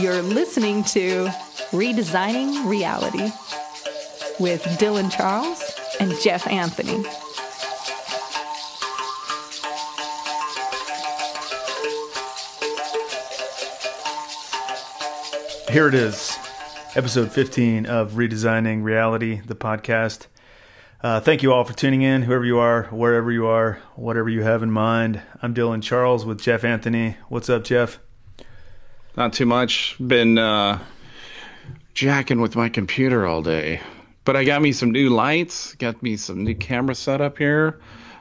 You're listening to Redesigning Reality with Dylan Charles and Jeff Anthony. Here it is, episode 15 of Redesigning Reality, the podcast. Thank you all for tuning in, whoever you are, wherever you are, whatever you have in mind. I'm Dylan Charles with Jeff Anthony. What's up, Jeff? Not too much. Been jacking with my computer all day. But I got me some new lights, got me some new camera setup here.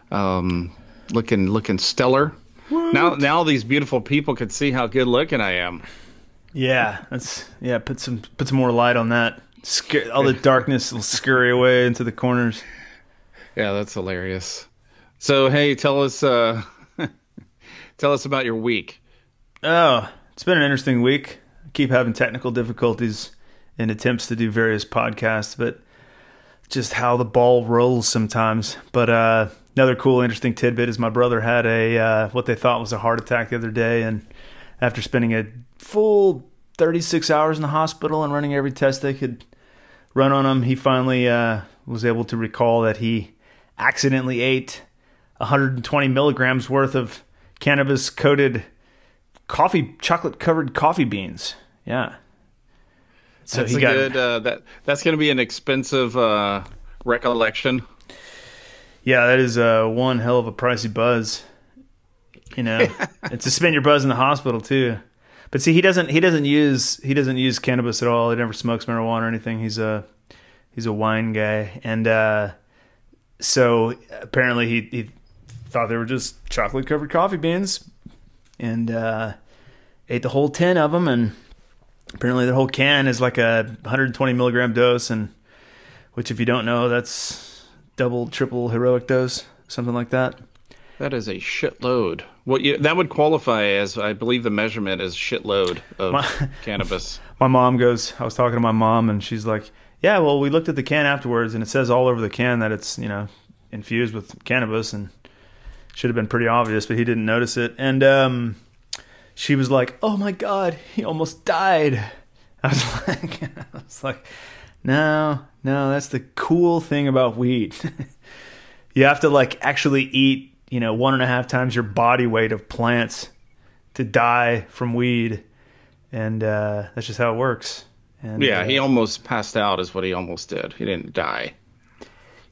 Looking stellar. What? Now these beautiful people can see how good looking I am. Yeah, put some more light on that. All the darkness will scurry away into the corners. Yeah, that's hilarious. So hey, tell us about your week. Oh, it's been an interesting week. I keep having technical difficulties in attempts to do various podcasts, but just how the ball rolls sometimes. But another cool, interesting tidbit is my brother had a what they thought was a heart attack the other day, and after spending a full 36 hours in the hospital and running every test they could run on him, he finally was able to recall that he accidentally ate 120 milligrams worth of cannabis-coated chocolate-covered coffee beans. Yeah. So that's that's going to be an expensive recollection. Yeah, that is one hell of a pricey buzz. You know, and to spend your buzz in the hospital too. But see, he doesn't use cannabis at all. He never smokes marijuana or anything. He's a wine guy, and so apparently he thought they were just chocolate covered coffee beans, and ate the whole 10 of them. And apparently the whole can is like a 120 milligram dose, and which, if you don't know, that's double, triple heroic dose, something like that. That is a shitload. That would qualify as, I believe the measurement is shitload of cannabis. My mom goes, I was talking to my mom, and she's like, yeah, well, we looked at the can afterwards, and it says all over the can that it's, infused with cannabis, and should have been pretty obvious, but he didn't notice it. And she was like, oh my God, he almost died. I was like, no, that's the cool thing about weed. You have to actually eat 1.5 times your body weight of plants to die from weed, and that's just how it works. And yeah, he almost passed out is what he almost did. He didn't die.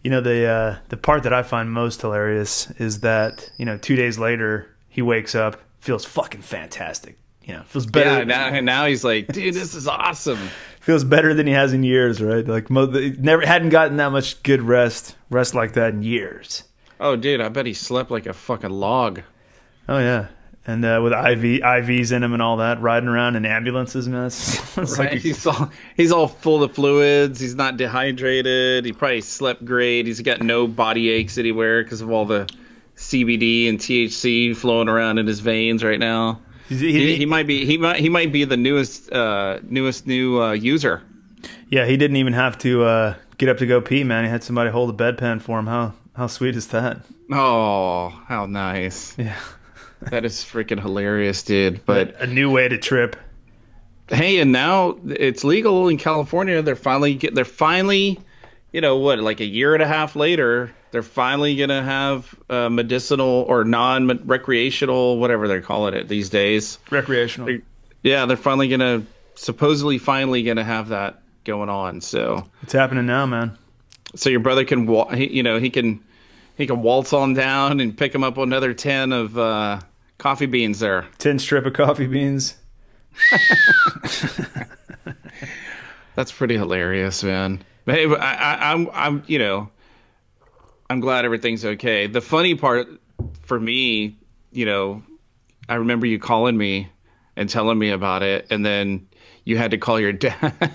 The part that I find most hilarious is that 2 days later he wakes up, feels fucking fantastic. Feels better. Yeah, now he's like, dude, this is awesome. Feels better than he has in years, right? Hadn't gotten that much good rest like that in years. Oh, dude, I bet he slept like a fucking log. Oh, yeah. And with IVs in him and all that, riding around in ambulances, man. Right. He's all full of fluids. He's not dehydrated. He probably slept great. He's got no body aches anywhere because of all the CBD and THC flowing around in his veins right now. He might be the newest user. Yeah, he didn't even have to get up to go pee, man. He had somebody hold a bedpan for him. How sweet is that? Oh, how nice. Yeah. That is freaking hilarious, dude. But a new way to trip. Hey, and now it's legal in California. They're finally, like a year and a half later, they're finally going to have medicinal or non-recreational, whatever they're calling it these days. Recreational. They're supposedly finally going to have that going on. So it's happening now, man. So your brother can, he can waltz on down and pick him up another 10 of coffee beans there. 10 strip of coffee beans. That's pretty hilarious, man. But hey, I'm glad everything's okay. The funny part for me, I remember you calling me and telling me about it, and then you had to call your dad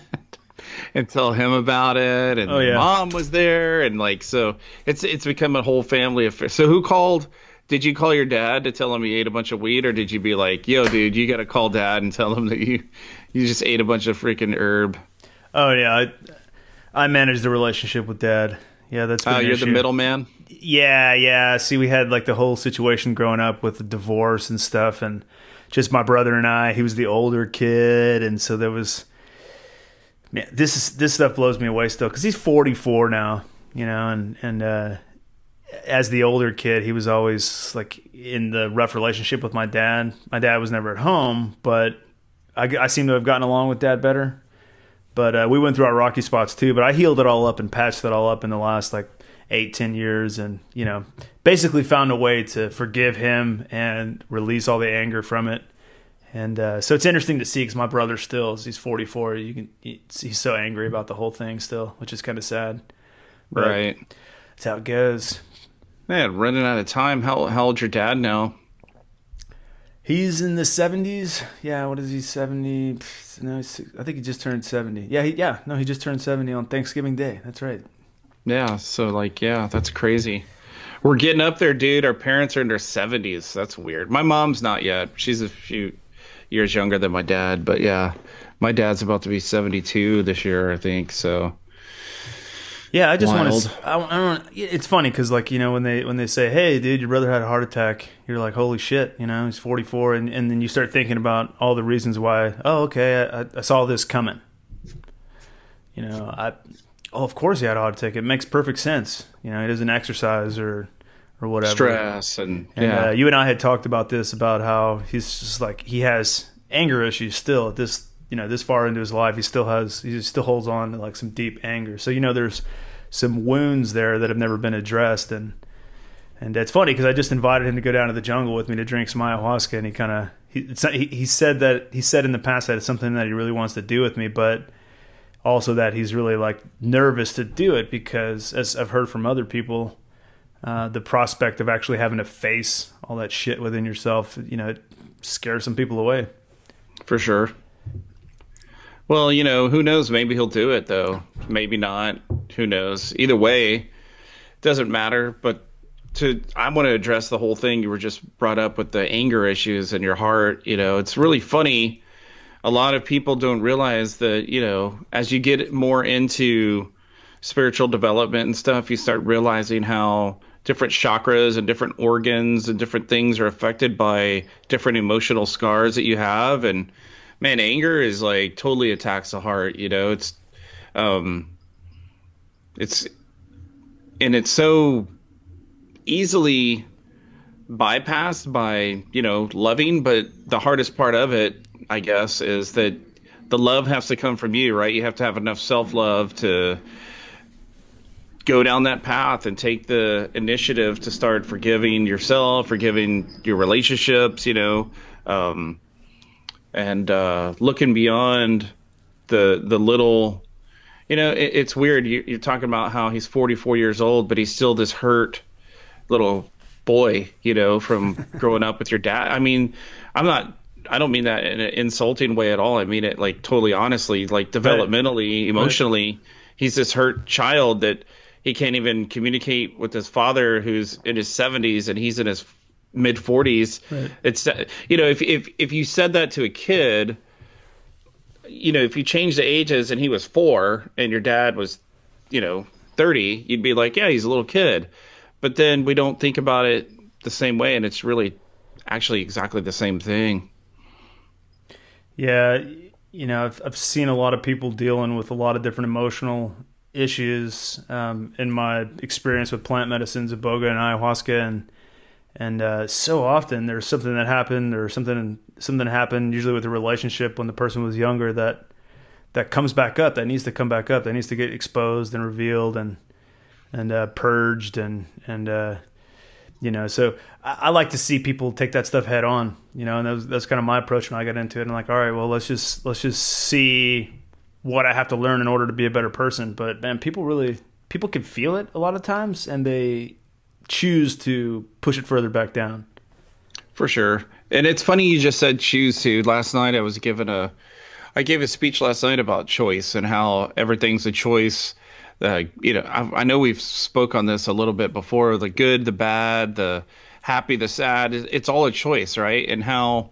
and tell him about it, and Mom was there, and so it's become a whole family affair. So who called? Did you call your dad to tell him he ate a bunch of weed, or did you be like, yo, dude, you got to call Dad and tell him that you just ate a bunch of freaking herb? Oh yeah, I managed the relationship with Dad. Yeah, that's been you're the middleman. Yeah. See, we had the whole situation growing up with the divorce and stuff, and just my brother and I. He was the older kid, and so there was. Man, this stuff blows me away still because he's 44 now, you know, and as the older kid, he was always like in the rough relationship with my dad. My dad was never at home, but I seem to have gotten along with Dad better. But we went through our rocky spots too. But I healed it all up and patched it all up in the last like 8-10 years, and you know, basically found a way to forgive him and release all the anger from it. And so it's interesting to see because my brother still, he's 44. He's so angry about the whole thing still, which is kind of sad. But right. That's how it goes. Man, running out of time. How old's your dad now? He's in the 70s. Yeah, what is he, 70? No, I think he just turned 70. Yeah, he just turned 70 on Thanksgiving Day. That's right. Yeah, so like, yeah, that's crazy. We're getting up there, dude. Our parents are in their 70s. That's weird. My mom's not yet. She's a few years younger than my dad, but yeah, my dad's about to be 72 this year, I think. So yeah, I just want to. I don't. It's funny because, like, you know, when they say, "Hey, dude, your brother had a heart attack," you're like, "Holy shit!" You know, he's 44, and then you start thinking about all the reasons why. Oh, okay, I saw this coming. You know, of course he had a heart attack. It makes perfect sense. You know, he doesn't exercise or whatever. Stress and yeah. You and I had talked about this, about how he's just like, he has anger issues still at this, you know, this far into his life. He still holds on to like some deep anger. So, you know, there's some wounds there that have never been addressed. And it's funny because I just invited him to go down to the jungle with me to drink some ayahuasca. And he said in the past that it's something that he really wants to do with me, but also that he's really like nervous to do it because, as I've heard from other people, the prospect of actually having to face all that shit within yourself, you know, it scares some people away. For sure. Well, you know, who knows? Maybe he'll do it, though. Maybe not. Who knows? Either way, doesn't matter. But I want to address the whole thing you were just brought up with the anger issues in your heart. You know, it's really funny. A lot of people don't realize that, you know, as you get more into spiritual development and stuff, you start realizing how different chakras and different organs and different things are affected by different emotional scars that you have. And man, anger is like totally attacks the heart, you know. It's so easily bypassed by, you know, loving, but the hardest part of it, I guess, is that the love has to come from you, right? You have to have enough self-love to go down that path and take the initiative to start forgiving yourself, forgiving your relationships, you know, and looking beyond the little, you know, it's weird. You're talking about how he's 44 years old, but he's still this hurt little boy, you know, from growing up with your dad. I mean, I don't mean that in an insulting way at all. I mean it like totally honestly, like developmentally, emotionally, he's this hurt child that he can't even communicate with his father who's in his 70s and he's in his mid 40s. Right. It's, you know, if you said that to a kid, you know, if you changed the ages and he was 4 and your dad was, you know, 30, you'd be like, yeah, he's a little kid. But then we don't think about it the same way, and it's really actually exactly the same thing. Yeah, you know, I've seen a lot of people dealing with a lot of different emotional issues in my experience with plant medicines, iboga and ayahuasca, and so often there's something that happened or something happened usually with a relationship when the person was younger that comes back up, that needs to come back up, that needs to get exposed and revealed and purged and you know, so I like to see people take that stuff head on, you know, and that's kind of my approach when I got into it. I'm like, all right, well, let's just see what I have to learn in order to be a better person. But man, people can feel it a lot of times, and they choose to push it further back down. For sure. And it's funny you just said choose to. Last night I gave a speech last night about choice and how everything's a choice. You know, I know we've spoke on this a little bit before, the good, the bad, the happy, the sad, it's all a choice, right? And how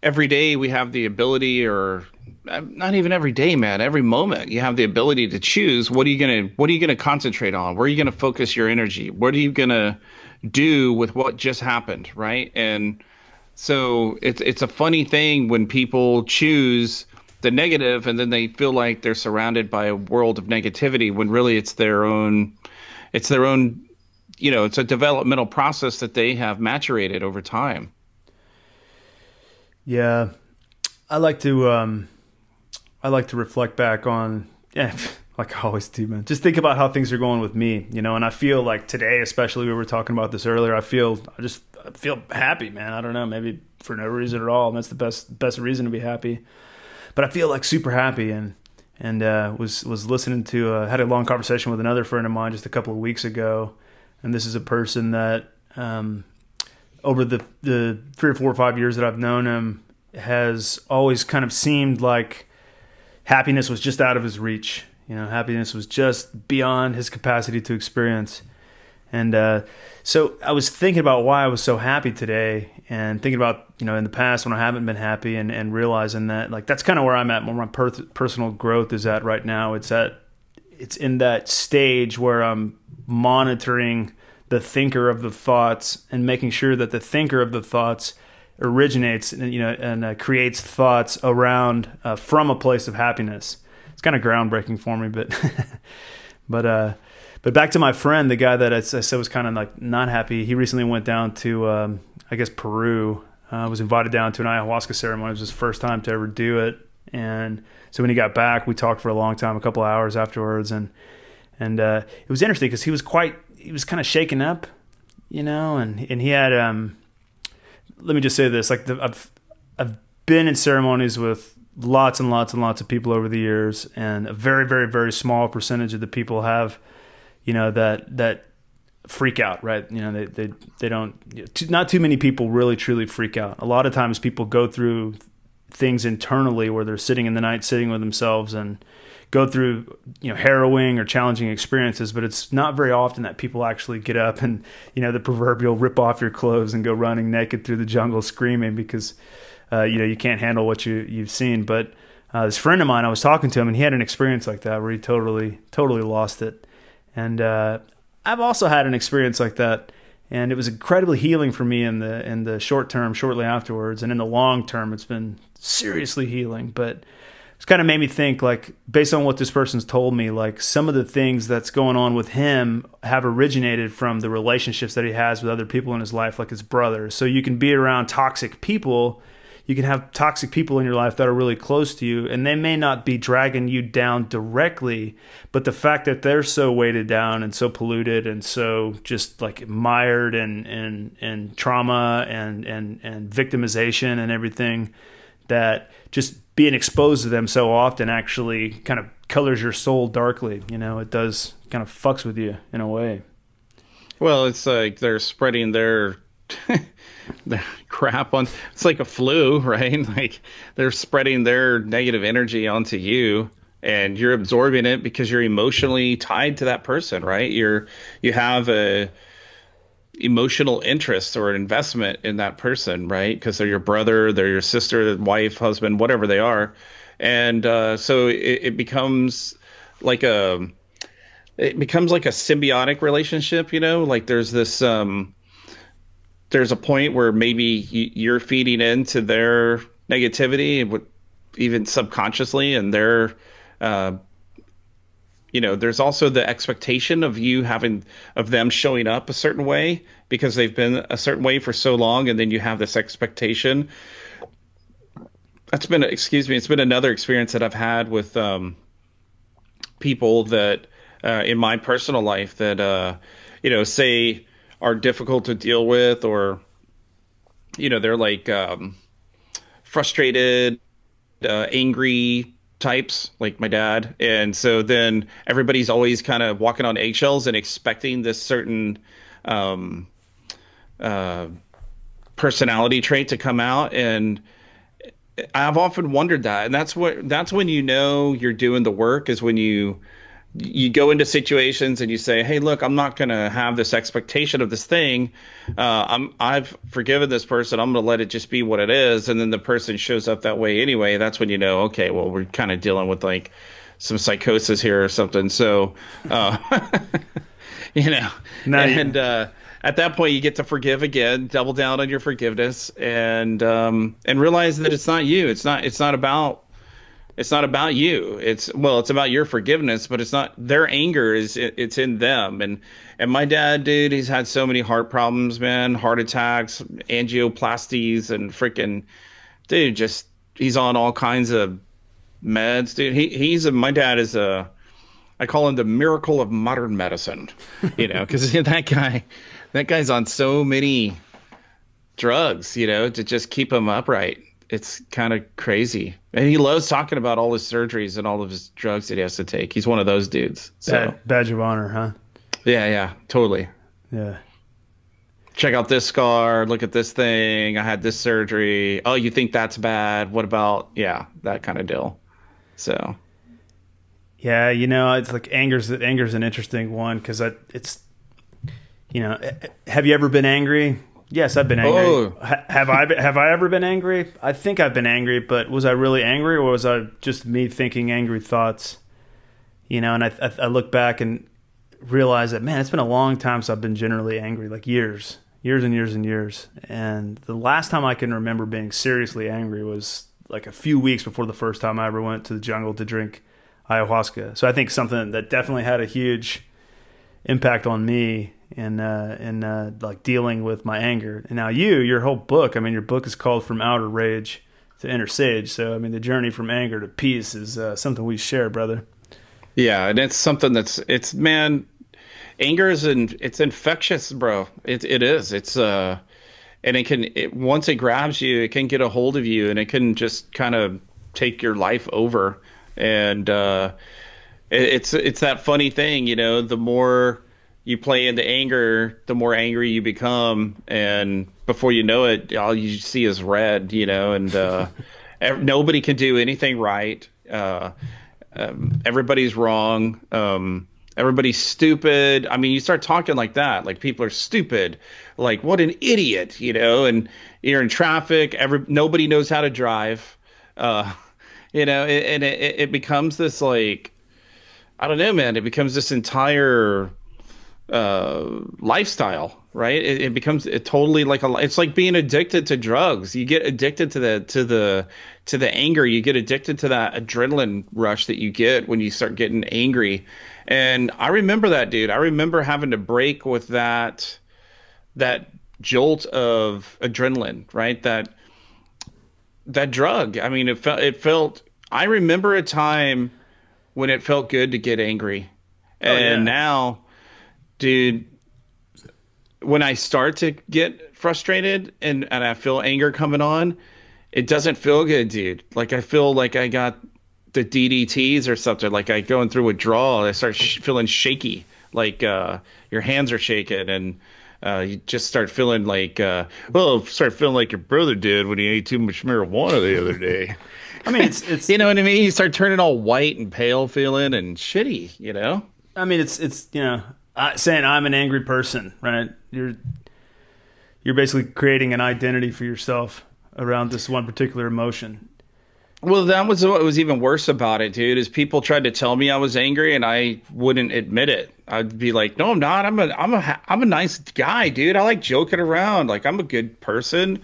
every day we have the ability, or not even every day, man, every moment you have the ability to choose what are you going to concentrate on? Where are you going to focus your energy? What are you going to do with what just happened, right? And So it's a funny thing when people choose the negative and then they feel like they're surrounded by a world of negativity when really it's their own, it's a developmental process that they have maturated over time. Yeah. I like to reflect back on, yeah, like I always do, man. Just think about how things are going with me, and I feel like today, especially, we were talking about this earlier, I feel happy, man. I don't know, maybe for no reason at all. And that's the best reason to be happy. But I feel like super happy, and was listening to had a long conversation with another friend of mine just a couple of weeks ago, and this is a person that over the 3 or 4 or 5 years that I've known him has always kind of seemed like happiness was just out of his reach. Happiness was just beyond his capacity to experience. And so I was thinking about why I was so happy today, and thinking about, in the past when I haven't been happy, and realizing that, like, that's kind of where I'm at, where my personal growth is at right now. It's in that stage where I'm monitoring the thinker of the thoughts and making sure that the thinker of the thoughts originates, and creates thoughts around from a place of happiness. It's kind of groundbreaking for me, but back to my friend, the guy that I said was kind of like not happy. He recently went down to I guess Peru. Was invited down to an ayahuasca ceremony. It was his first time to ever do it, and so when he got back, we talked for a long time, a couple of hours afterwards, and it was interesting because he was kind of shaken up, and he had let me just say this, like, I've been in ceremonies with lots and lots and lots of people over the years, and a very, very, very small percentage of the people have, that freak out, right? They don't, not too many people really truly freak out. A lot of times people go through things internally where they're sitting in the night, sitting with themselves, and go through, harrowing or challenging experiences, but it's not very often that people actually get up and, the proverbial rip off your clothes and go running naked through the jungle screaming because, you can't handle what you've seen. But this friend of mine, I was talking to him, and he had an experience like that where he totally lost it. And I've also had an experience like that, and it was incredibly healing for me in the short term, shortly afterwards, and in the long term, it's been seriously healing. But it's kind of made me think, like, based on what this person's told me, like, some of the things that's going on with him have originated from the relationships that he has with other people in his life, like his brother. So you can be around toxic people. You can have toxic people in your life that are really close to you, and they may not be dragging you down directly, but the fact that they're so weighted down and so polluted and so just like mired in trauma and victimization and everything, that just being exposed to them so often actually kind of colors your soul darkly. It does, kind of fucks with you in a way. Well, it's like they're spreading their crap on. It's like a flu, right? Like, they're spreading their negative energy onto you, and you're absorbing it because you're emotionally tied to that person, right? You have a emotional interest or an investment in that person, right? Because they're your brother, they're your sister, wife, husband, whatever they are. And so it becomes like a symbiotic relationship, like there's this there's a point where maybe you're feeding into their negativity, even subconsciously, and they're there's also the expectation of them showing up a certain way because they've been a certain way for so long, and then you have this expectation. It's been another experience that I've had with people that in my personal life that say are difficult to deal with, or they're like frustrated, angry types, like my dad. And so then everybody's always kind of walking on eggshells and expecting this certain personality trait to come out. And I've often wondered that. And that's when you're doing the work, is when you go into situations and you say, hey, look, I'm not going to have this expectation of this thing. I've forgiven this person. I'm going to let it just be what it is. And then the person shows up that way anyway. That's when okay, well, we're kind of dealing with like some psychosis here or something. So, at that point, you get to forgive again, double down on your forgiveness, and realize that it's not you. It's not about you. It's about your forgiveness, but it's not their anger. It's in them. And my dad, dude, he's had so many heart problems, man, heart attacks, angioplasties, and freaking, dude, just he's on all kinds of meds, dude. My dad is I call him the miracle of modern medicine, because that guy's on so many drugs, to just keep him upright. It's kind of crazy. And he loves talking about all his surgeries and all of his drugs that he has to take. He's one of those dudes. So badge of honor, huh? Yeah, totally. Yeah. Check out this scar. Look at this thing. I had this surgery. Oh, you think that's bad? What about, that kind of deal. So. Yeah, it's like anger's an interesting one because it's, have you ever been angry? Yes, I've been angry. Oh. Have I ever been angry? I think I've been angry, but was I really angry, or was I just me thinking angry thoughts? And I look back and realize that, man, it's been a long time since I've been generally angry, like years and years and years. And the last time I can remember being seriously angry was like a few weeks before the first time I ever went to the jungle to drink ayahuasca. So I think something that definitely had a huge impact on me in like dealing with my anger. And now your whole book, your book is called From Outer Rage to Inner Sage. So, the journey from anger to peace is something we share, brother. Yeah, and it's something man, anger it's infectious, bro. It is. It's and once it grabs you, it can get a hold of you, and it can just kind of take your life over. And it's that funny thing, the more you play into anger, the more angry you become, and before you know it, all you see is red, and nobody can do anything right. Everybody's wrong. Everybody's stupid. You start talking like that, like people are stupid, like what an idiot, and you're in traffic. Nobody knows how to drive. It becomes this, like, I don't know, man. It becomes this entire lifestyle, right? It becomes totally like it's like being addicted to drugs. You get addicted to the anger. You get addicted to that adrenaline rush that you get when you start getting angry. And I remember that, dude. I remember having to break with that jolt of adrenaline, right? That drug. It felt. I remember a time when it felt good to get angry, and now, dude, when I start to get frustrated and I feel anger coming on, it doesn't feel good, dude. Like I feel like I got the DDTs or something. Like I going through withdrawal, I start feeling shaky. Like your hands are shaking, and you just start feeling like, start feeling like your brother did when he ate too much marijuana the other day. It's you know what I mean? You start turning all white and pale feeling and shitty, It's saying I'm an angry person, right? You're basically creating an identity for yourself around this one particular emotion. Well, that was what was even worse about it, dude, is people tried to tell me I was angry and I wouldn't admit it. I'd be like, no, I'm not. I'm a nice guy, dude. I like joking around. Like, I'm a good person.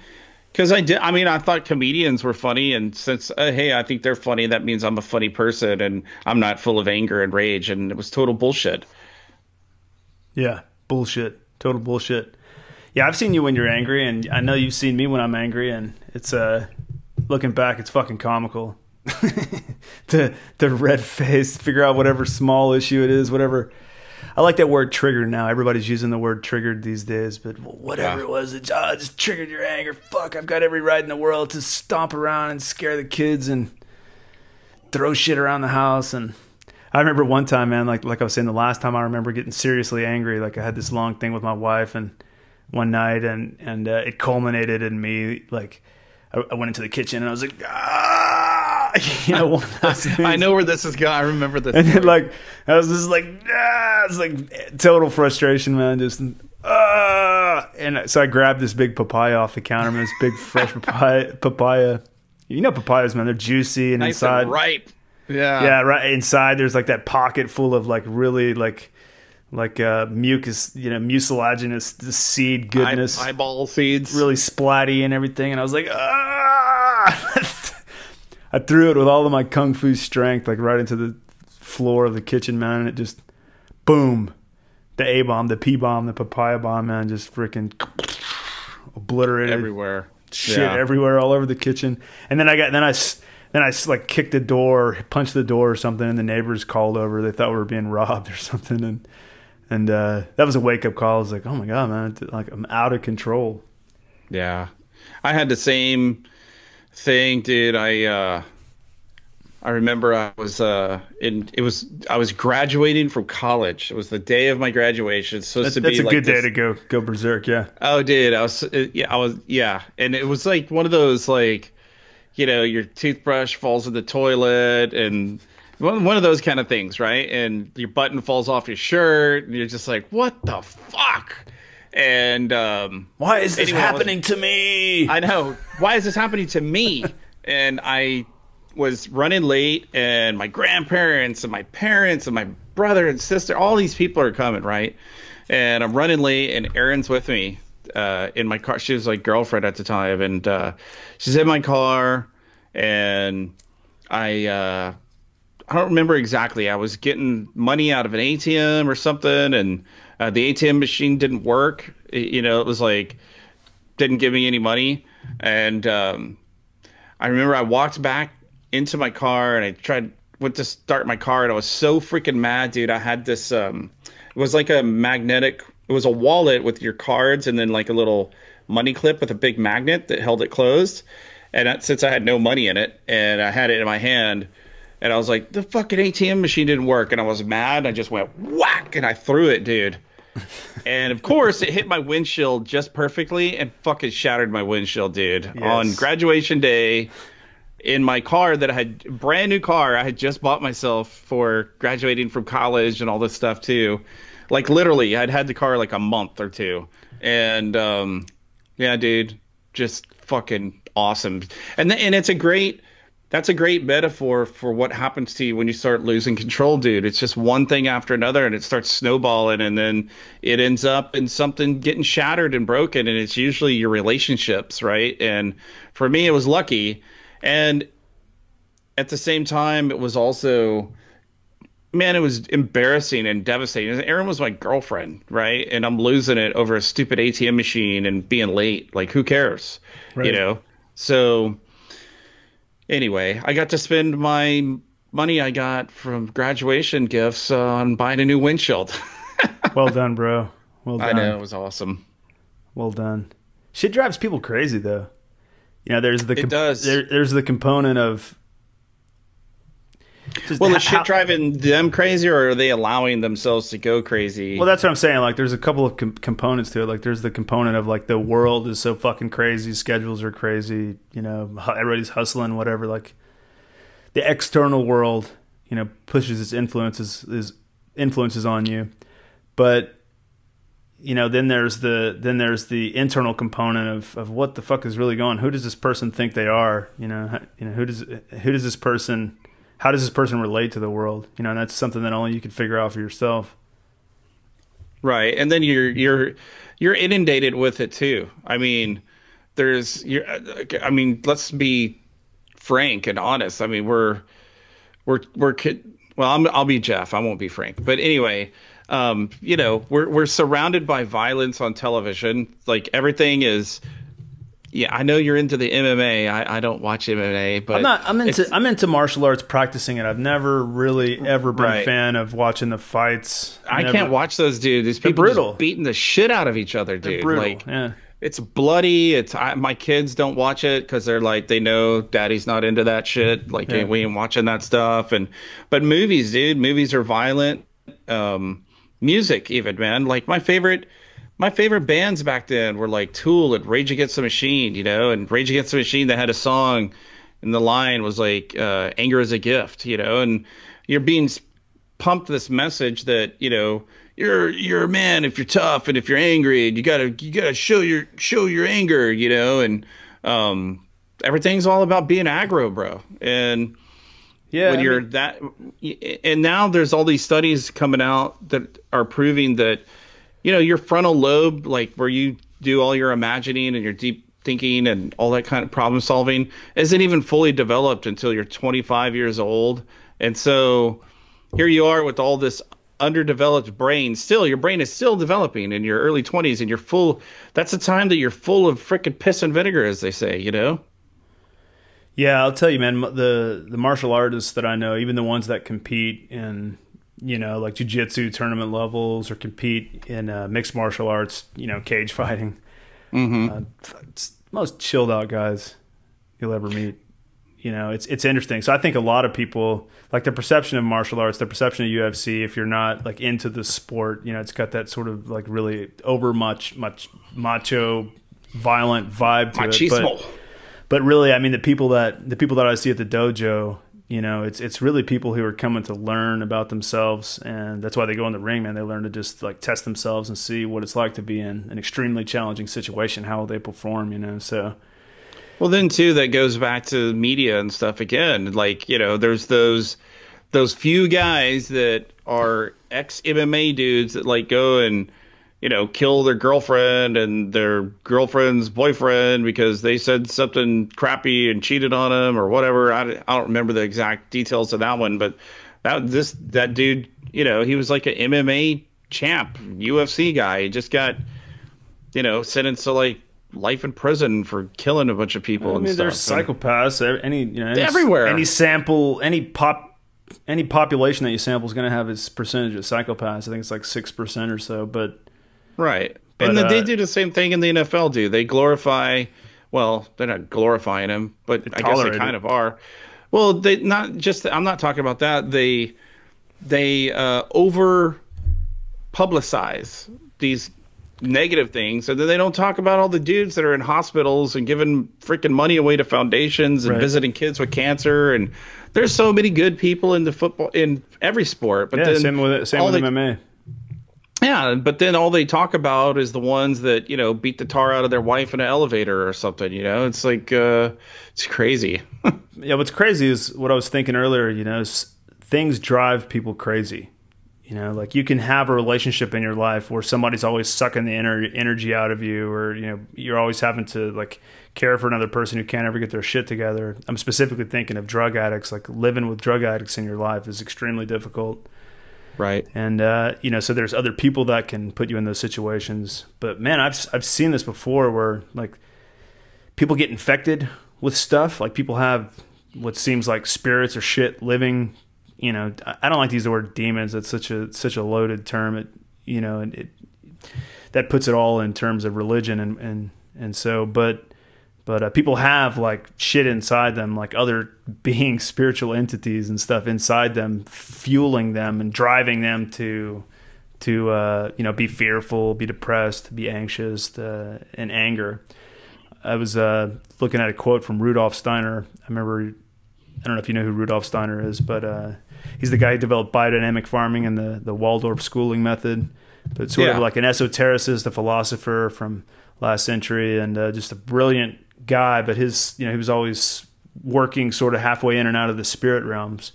Because I thought comedians were funny, and since, hey, I think they're funny, that means I'm a funny person, and I'm not full of anger and rage, and it was total bullshit. Yeah, bullshit. Total bullshit. Yeah, I've seen you when you're angry, and I know you've seen me when I'm angry, and it's, looking back, it's fucking comical. The red face, figure out whatever small issue it is, whatever. I like that word triggered now. Everybody's using the word triggered these days, but whatever it was, it just triggered your anger. Fuck, I've got every right in the world to stomp around and scare the kids and throw shit around the house. And I remember one time, man, like I was saying, the last time I remember getting seriously angry, like I had this long thing with my wife and one night, and it culminated in me, like I went into the kitchen and I was like, one of those things. I know where this is going. I remember this. And then, like, I was just like, it's like total frustration, man. Just, and so I grabbed this big papaya off the counter, man, this big fresh papaya. Papayas, man, they're juicy and nice inside. And ripe. Yeah. Yeah, right. Inside there's like that pocket full of like really like like mucus, mucilaginous seed goodness, eyeball seeds, really splatty and everything. And I was like, ah! I threw it with all of my kung fu strength, like right into the floor of the kitchen, man. And it just, boom, the A bomb, the P bomb, the papaya bomb, man, just freaking obliterated everywhere, shit everywhere, all over the kitchen. And then I like kicked the door, punched the door or something, and the neighbors called over. They thought we were being robbed or something, and that was a wake up call. I was like, oh my god, man, like I'm out of control. Yeah, I had the same thing, dude. I remember I was graduating from college. It was the day of my graduation. It's supposed to be that's a like good day to go berserk. Yeah. Oh, dude, I was, and it was like one of those, like, your toothbrush falls in the toilet, and one of those kind of things, right? And your button falls off your shirt, and you're just like, what the fuck? And why is this happening to me? I know. Why is this happening to me? And I was running late, and my grandparents and my parents and my brother and sister, all these people are coming, right? And I'm running late, and Erin's with me in my car. She was like girlfriend at the time, and she's in my car, and I don't remember exactly. I was getting money out of an ATM or something, and the ATM machine didn't work. It was like, didn't give me any money. And I remember I walked back into my car, and I went to start my car, and I was so freaking mad, dude. I had this, it was like it was a wallet with your cards, and then like a little money clip with a big magnet that held it closed. And since I had no money in it, and I had it in my hand, and I was like, the fucking ATM machine didn't work. And I was mad. I just went whack, and I threw it, dude. And of course, it hit my windshield just perfectly and fucking shattered my windshield, dude. Yes. On graduation day, in my car that I had, brand new car, I had just bought myself for graduating from college and all this stuff too. Like literally, I'd had the car like a month or two. And yeah, dude, just fucking awesome. And that's a great metaphor for what happens to you when you start losing control, dude. It's just one thing after another, and it starts snowballing, and then it ends up in something getting shattered and broken, and it's usually your relationships, right? And for me, it was lucky. And at the same time, it was also, man, it was embarrassing and devastating. Erin was my girlfriend, right? And I'm losing it over a stupid ATM machine and being late. Like, who cares? Right. So anyway, I got to spend my money I got from graduation gifts on buying a new windshield. Well done, bro. Well done. I know, it was awesome. Well done. Shit drives people crazy, though. There's the it does. There's the component of. Well, is shit driving them crazy, or are they allowing themselves to go crazy? Well, that's what I'm saying. Like, there's a couple of components to it. Like, there's the component of, like, the world is so fucking crazy, schedules are crazy, everybody's hustling, whatever. Like, the external world, pushes its influences on you. But, then there's the internal component of what the fuck is really going on. Who does this person think they are? Who does this person? How does this person relate to the world? And that's something that only you can figure out for yourself. Right. And then you're inundated with it too. I mean, let's be frank and honest. I mean, I'll be Jeff. I won't be Frank. But anyway, we're surrounded by violence on television. Like, everything is. Yeah, I know you're into the MMA. I don't watch MMA, but I'm into martial arts, practicing it. I've never really ever been a fan of watching the fights. I can't watch those, dude. These people just beating the shit out of each other, dude. Like, yeah. It's bloody. My kids don't watch it because they're like, they know daddy's not into that shit. Like, we ain't watching that stuff. But movies, dude, movies are violent. Music, even, man. Like, my favorite bands back then were like Tool and Rage Against the Machine, and Rage Against the Machine, they had a song, and the line was like, anger is a gift, and you're being pumped this message that, you're a man if you're tough, and if you're angry, and you gotta show your anger, and everything's all about being aggro, bro. And Yeah. When you're that, and now there's all these studies coming out that are proving that, your frontal lobe, like where you do all your imagining and your deep thinking and all that kind of problem solving, isn't even fully developed until you're 25 years old. And so here you are with all this underdeveloped brain. Still, your brain is still developing in your early 20s, and you're full. That's the time that you're full of frickin' piss and vinegar, as they say, Yeah, I'll tell you, man, the martial artists that I know, even the ones that compete in, like jiu-jitsu tournament levels or compete in mixed martial arts, cage fighting, it's most chilled out guys you'll ever meet. It's interesting. So I think a lot of people, like the perception of martial arts, the perception of UFC, if you're not like into the sport, it's got that sort of like really over much macho, violent vibe to Machismo. it. But really, I mean, the people that I see at the dojo, it's really people who are coming to learn about themselves, and that's why they go in the ring, man. They learn to just like test themselves and see what it's like to be in an extremely challenging situation. How will they perform? So. Well, then too, that goes back to media and stuff again. Like, there's those few guys that are ex-MMA dudes that like go and, kill their girlfriend and their girlfriend's boyfriend because they said something crappy and cheated on them or whatever. I don't remember the exact details of that one, but that dude, he was like an MMA champ, UFC guy. He just got, sentenced to like life in prison for killing a bunch of people. I mean, there's psychopaths. Everywhere. Any population that you sample is going to have its percentage of psychopaths. I think it's like 6% or so. But right, and they do the same thing in the NFL. They glorify. Well, they're not glorifying them, but I guess they kind of are. Well, they not just. I'm not talking about that. They over publicize these negative things, and then they don't talk about all the dudes that are in hospitals and giving freaking money away to foundations and visiting kids with cancer. And there's so many good people in the football, in every sport. But then same with MMA. Yeah, but then all they talk about is the ones that beat the tar out of their wife in an elevator or something. It's like it's crazy. Yeah, what's crazy is what I was thinking earlier. Things drive people crazy. Like you can have a relationship in your life where somebody's always sucking the energy out of you, or, you're always having to like care for another person who can't ever get their shit together. I'm specifically thinking of drug addicts. Like living with drug addicts in your life is extremely difficult. Right. And, so there's other people that can put you in those situations. But man, I've seen this before where like people get infected with stuff. Like people have what seems like spirits or shit living. I don't like to use the word demons. It's such a loaded term. That puts it all in terms of religion and so. But people have like shit inside them, like other beings, spiritual entities and stuff inside them, fueling them and driving them to be fearful, be depressed, be anxious, and anger. I was looking at a quote from Rudolf Steiner. I don't know if you know who Rudolf Steiner is, but he's the guy who developed biodynamic farming and the Waldorf schooling method. But sort of like an esotericist, a philosopher from last century, and just a brilliant guy. But he was always working sort of halfway in and out of the spirit realms.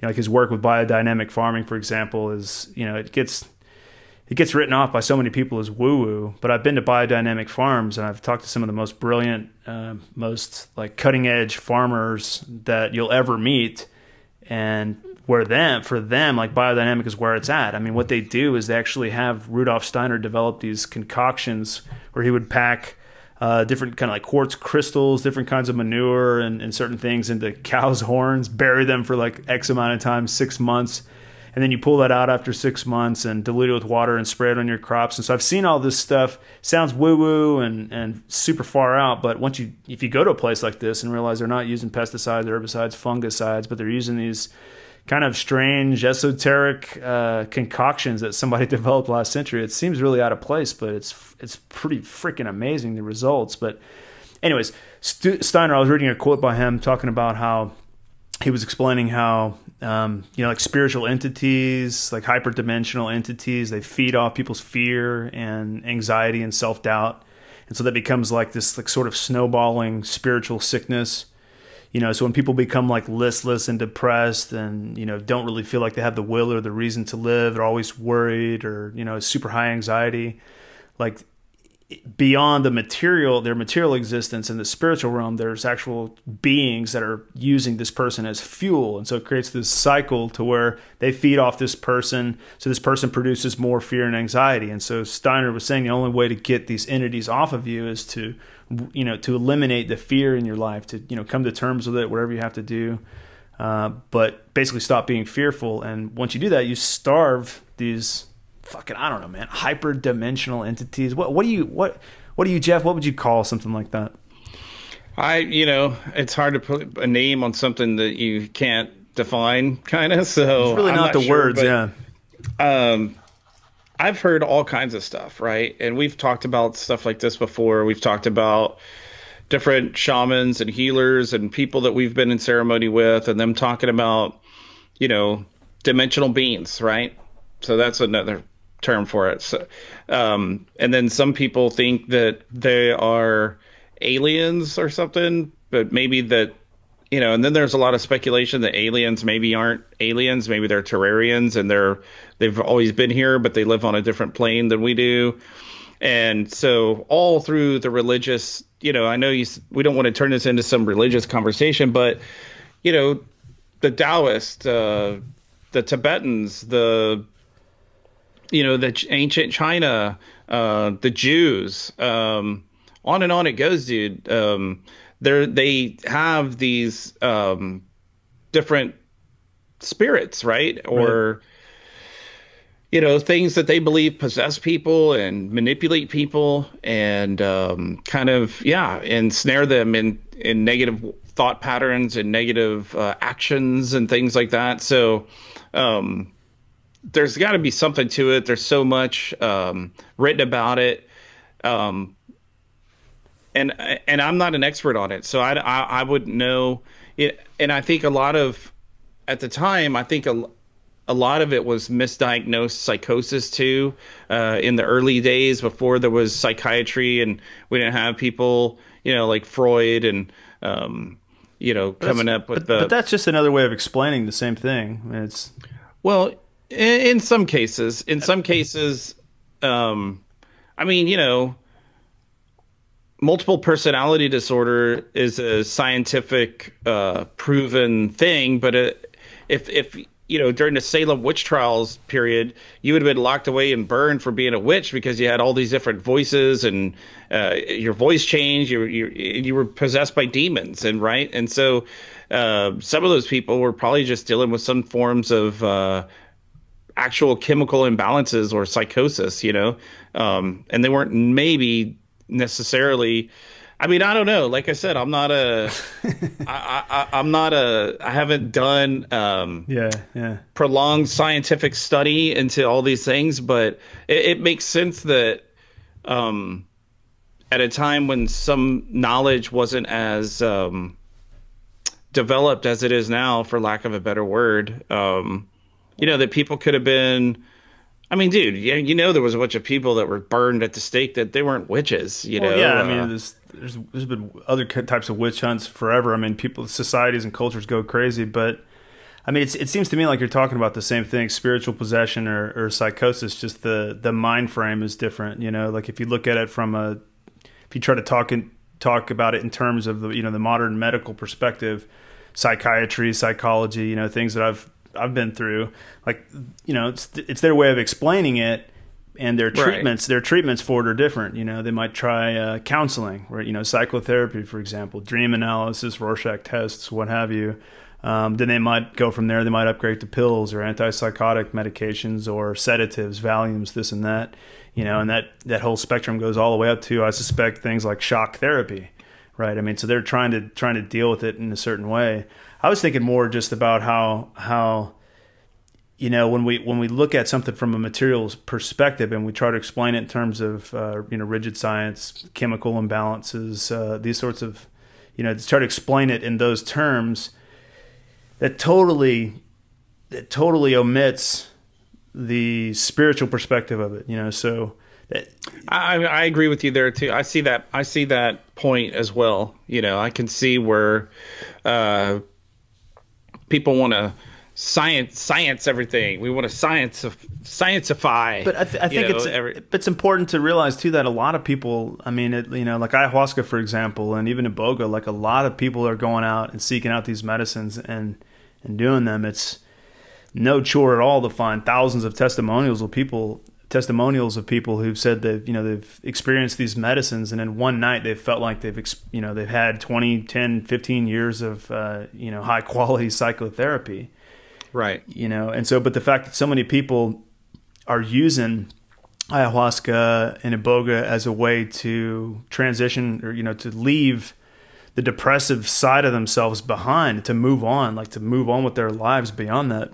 Like his work with biodynamic farming, for example, is it gets written off by so many people as woo-woo, but I've been to biodynamic farms and I've talked to some of the most brilliant, most like cutting-edge farmers that you'll ever meet, and for them, like biodynamic is where it's at. I mean, what they do is they actually have Rudolf Steiner develop these concoctions where he would pack different kind of like quartz crystals, different kinds of manure and certain things into cows' horns, bury them for like X amount of time, 6 months, and then you pull that out after 6 months and dilute it with water and spray it on your crops. And so I've seen all this stuff. Sounds woo-woo and super far out, but if you go to a place like this and realize they're not using pesticides, herbicides, fungicides, but they're using these kind of strange, esoteric concoctions that somebody developed last century, it seems really out of place, but it's pretty freaking amazing, the results. But anyways, Steiner, I was reading a quote by him talking about how he was explaining how like spiritual entities, like hyperdimensional entities, they feed off people's fear and anxiety and self-doubt, and so that becomes like this like sort of snowballing spiritual sickness. You know, so when people become like listless and depressed and, you know, don't really feel like they have the will or the reason to live, they're always worried or, you know, super high anxiety, like beyond their material existence in the spiritual realm, there's actual beings that are using this person as fuel. And so it creates this cycle to where they feed off this person. So this person produces more fear and anxiety. And so Steiner was saying the only way to get these entities off of you is to, you know, to eliminate the fear in your life, to, you know, come to terms with it, whatever you have to do. But basically stop being fearful. And once you do that, you starve these fucking, I don't know, man, hyper-dimensional entities. What do you, Jeff, what would you call something like that? You know, it's hard to put a name on something that you can't define, kind of. So it's really not the sure, words, but, yeah. I've heard all kinds of stuff, right? And we've talked about stuff like this before. We've talked about different shamans and healers and people that we've been in ceremony with, and them talking about, you know, dimensional beings, right? So that's another term for it. So, and then some people think that they are aliens or something, but maybe that, you know, and then there's a lot of speculation that aliens maybe aren't aliens, maybe they're Terrarians and they've always been here, but they live on a different plane than we do. And so all through the religious, you know, I know we don't want to turn this into some religious conversation, but, you know, the Taoists, the Tibetans, you know, the ancient China, the Jews, on and on it goes, dude. They have these different spirits, right? Or, you know, things that they believe possess people and manipulate people and kind of, ensnare them in negative thought patterns and negative actions and things like that. So, there's got to be something to it. There's so much written about it, and I'm not an expert on it, so I wouldn't know it. And I think at the time, I think a lot of it was misdiagnosed psychosis too. In the early days before there was psychiatry, and we didn't have people, you know, like Freud and you know, coming up with but that's just another way of explaining the same thing. I mean, in some cases, I mean, you know, multiple personality disorder is a scientific, proven thing. But if you know, during the Salem witch trials period, you would have been locked away and burned for being a witch because you had all these different voices and your voice changed. You were possessed by demons, and so some of those people were probably just dealing with some forms of actual chemical imbalances or psychosis, you know, and they weren't maybe necessarily. I mean, I don't know. Like I said, I'm not a. I haven't done prolonged scientific study into all these things, but it makes sense that at a time when some knowledge wasn't as developed as it is now, for lack of a better word, you know, that people could have been. I mean, dude, you know, there was a bunch of people that were burned at the stake that they weren't witches, you know? Yeah, I mean, there's been other types of witch hunts forever. I mean, societies and cultures go crazy, but I mean, it seems to me like you're talking about the same thing, spiritual possession or psychosis, just the mind frame is different, you know? Like if you look at it if you try to talk about it in terms of the, you know, the modern medical perspective, psychiatry, psychology, you know, things that I've been through, like, you know, it's their way of explaining it, and their treatments for it are different. You know, they might try counseling, or, you know, psychotherapy, for example, dream analysis, Rorschach tests, what have you. Then they might go from there. They might upgrade to pills or antipsychotic medications or sedatives, Valiums, this and that. You know, and that whole spectrum goes all the way up to, I suspect, things like shock therapy, right? I mean, so they're trying to deal with it in a certain way. I was thinking more just about how you know, when we look at something from a materials perspective and we try to explain it in terms of you know, rigid science, chemical imbalances, these sorts of, you know, to try to explain it in those terms, that totally omits the spiritual perspective of it. You know, so I agree with you there too. I see that point as well. You know, I can see where people want to science everything. We want to scientify. But I think it's important to realize too that a lot of people, I mean, you know, like ayahuasca, for example, and even iboga, like a lot of people are going out and seeking out these medicines and doing them. It's no chore at all to find thousands of testimonials of people who've said they've experienced these medicines, and in one night they've felt like they've had 20, 10, 15 years of high quality psychotherapy. Right. You know, and so, but the fact that so many people are using ayahuasca and iboga as a way to transition, or, you know, to leave the depressive side of themselves behind, to move on with their lives beyond that,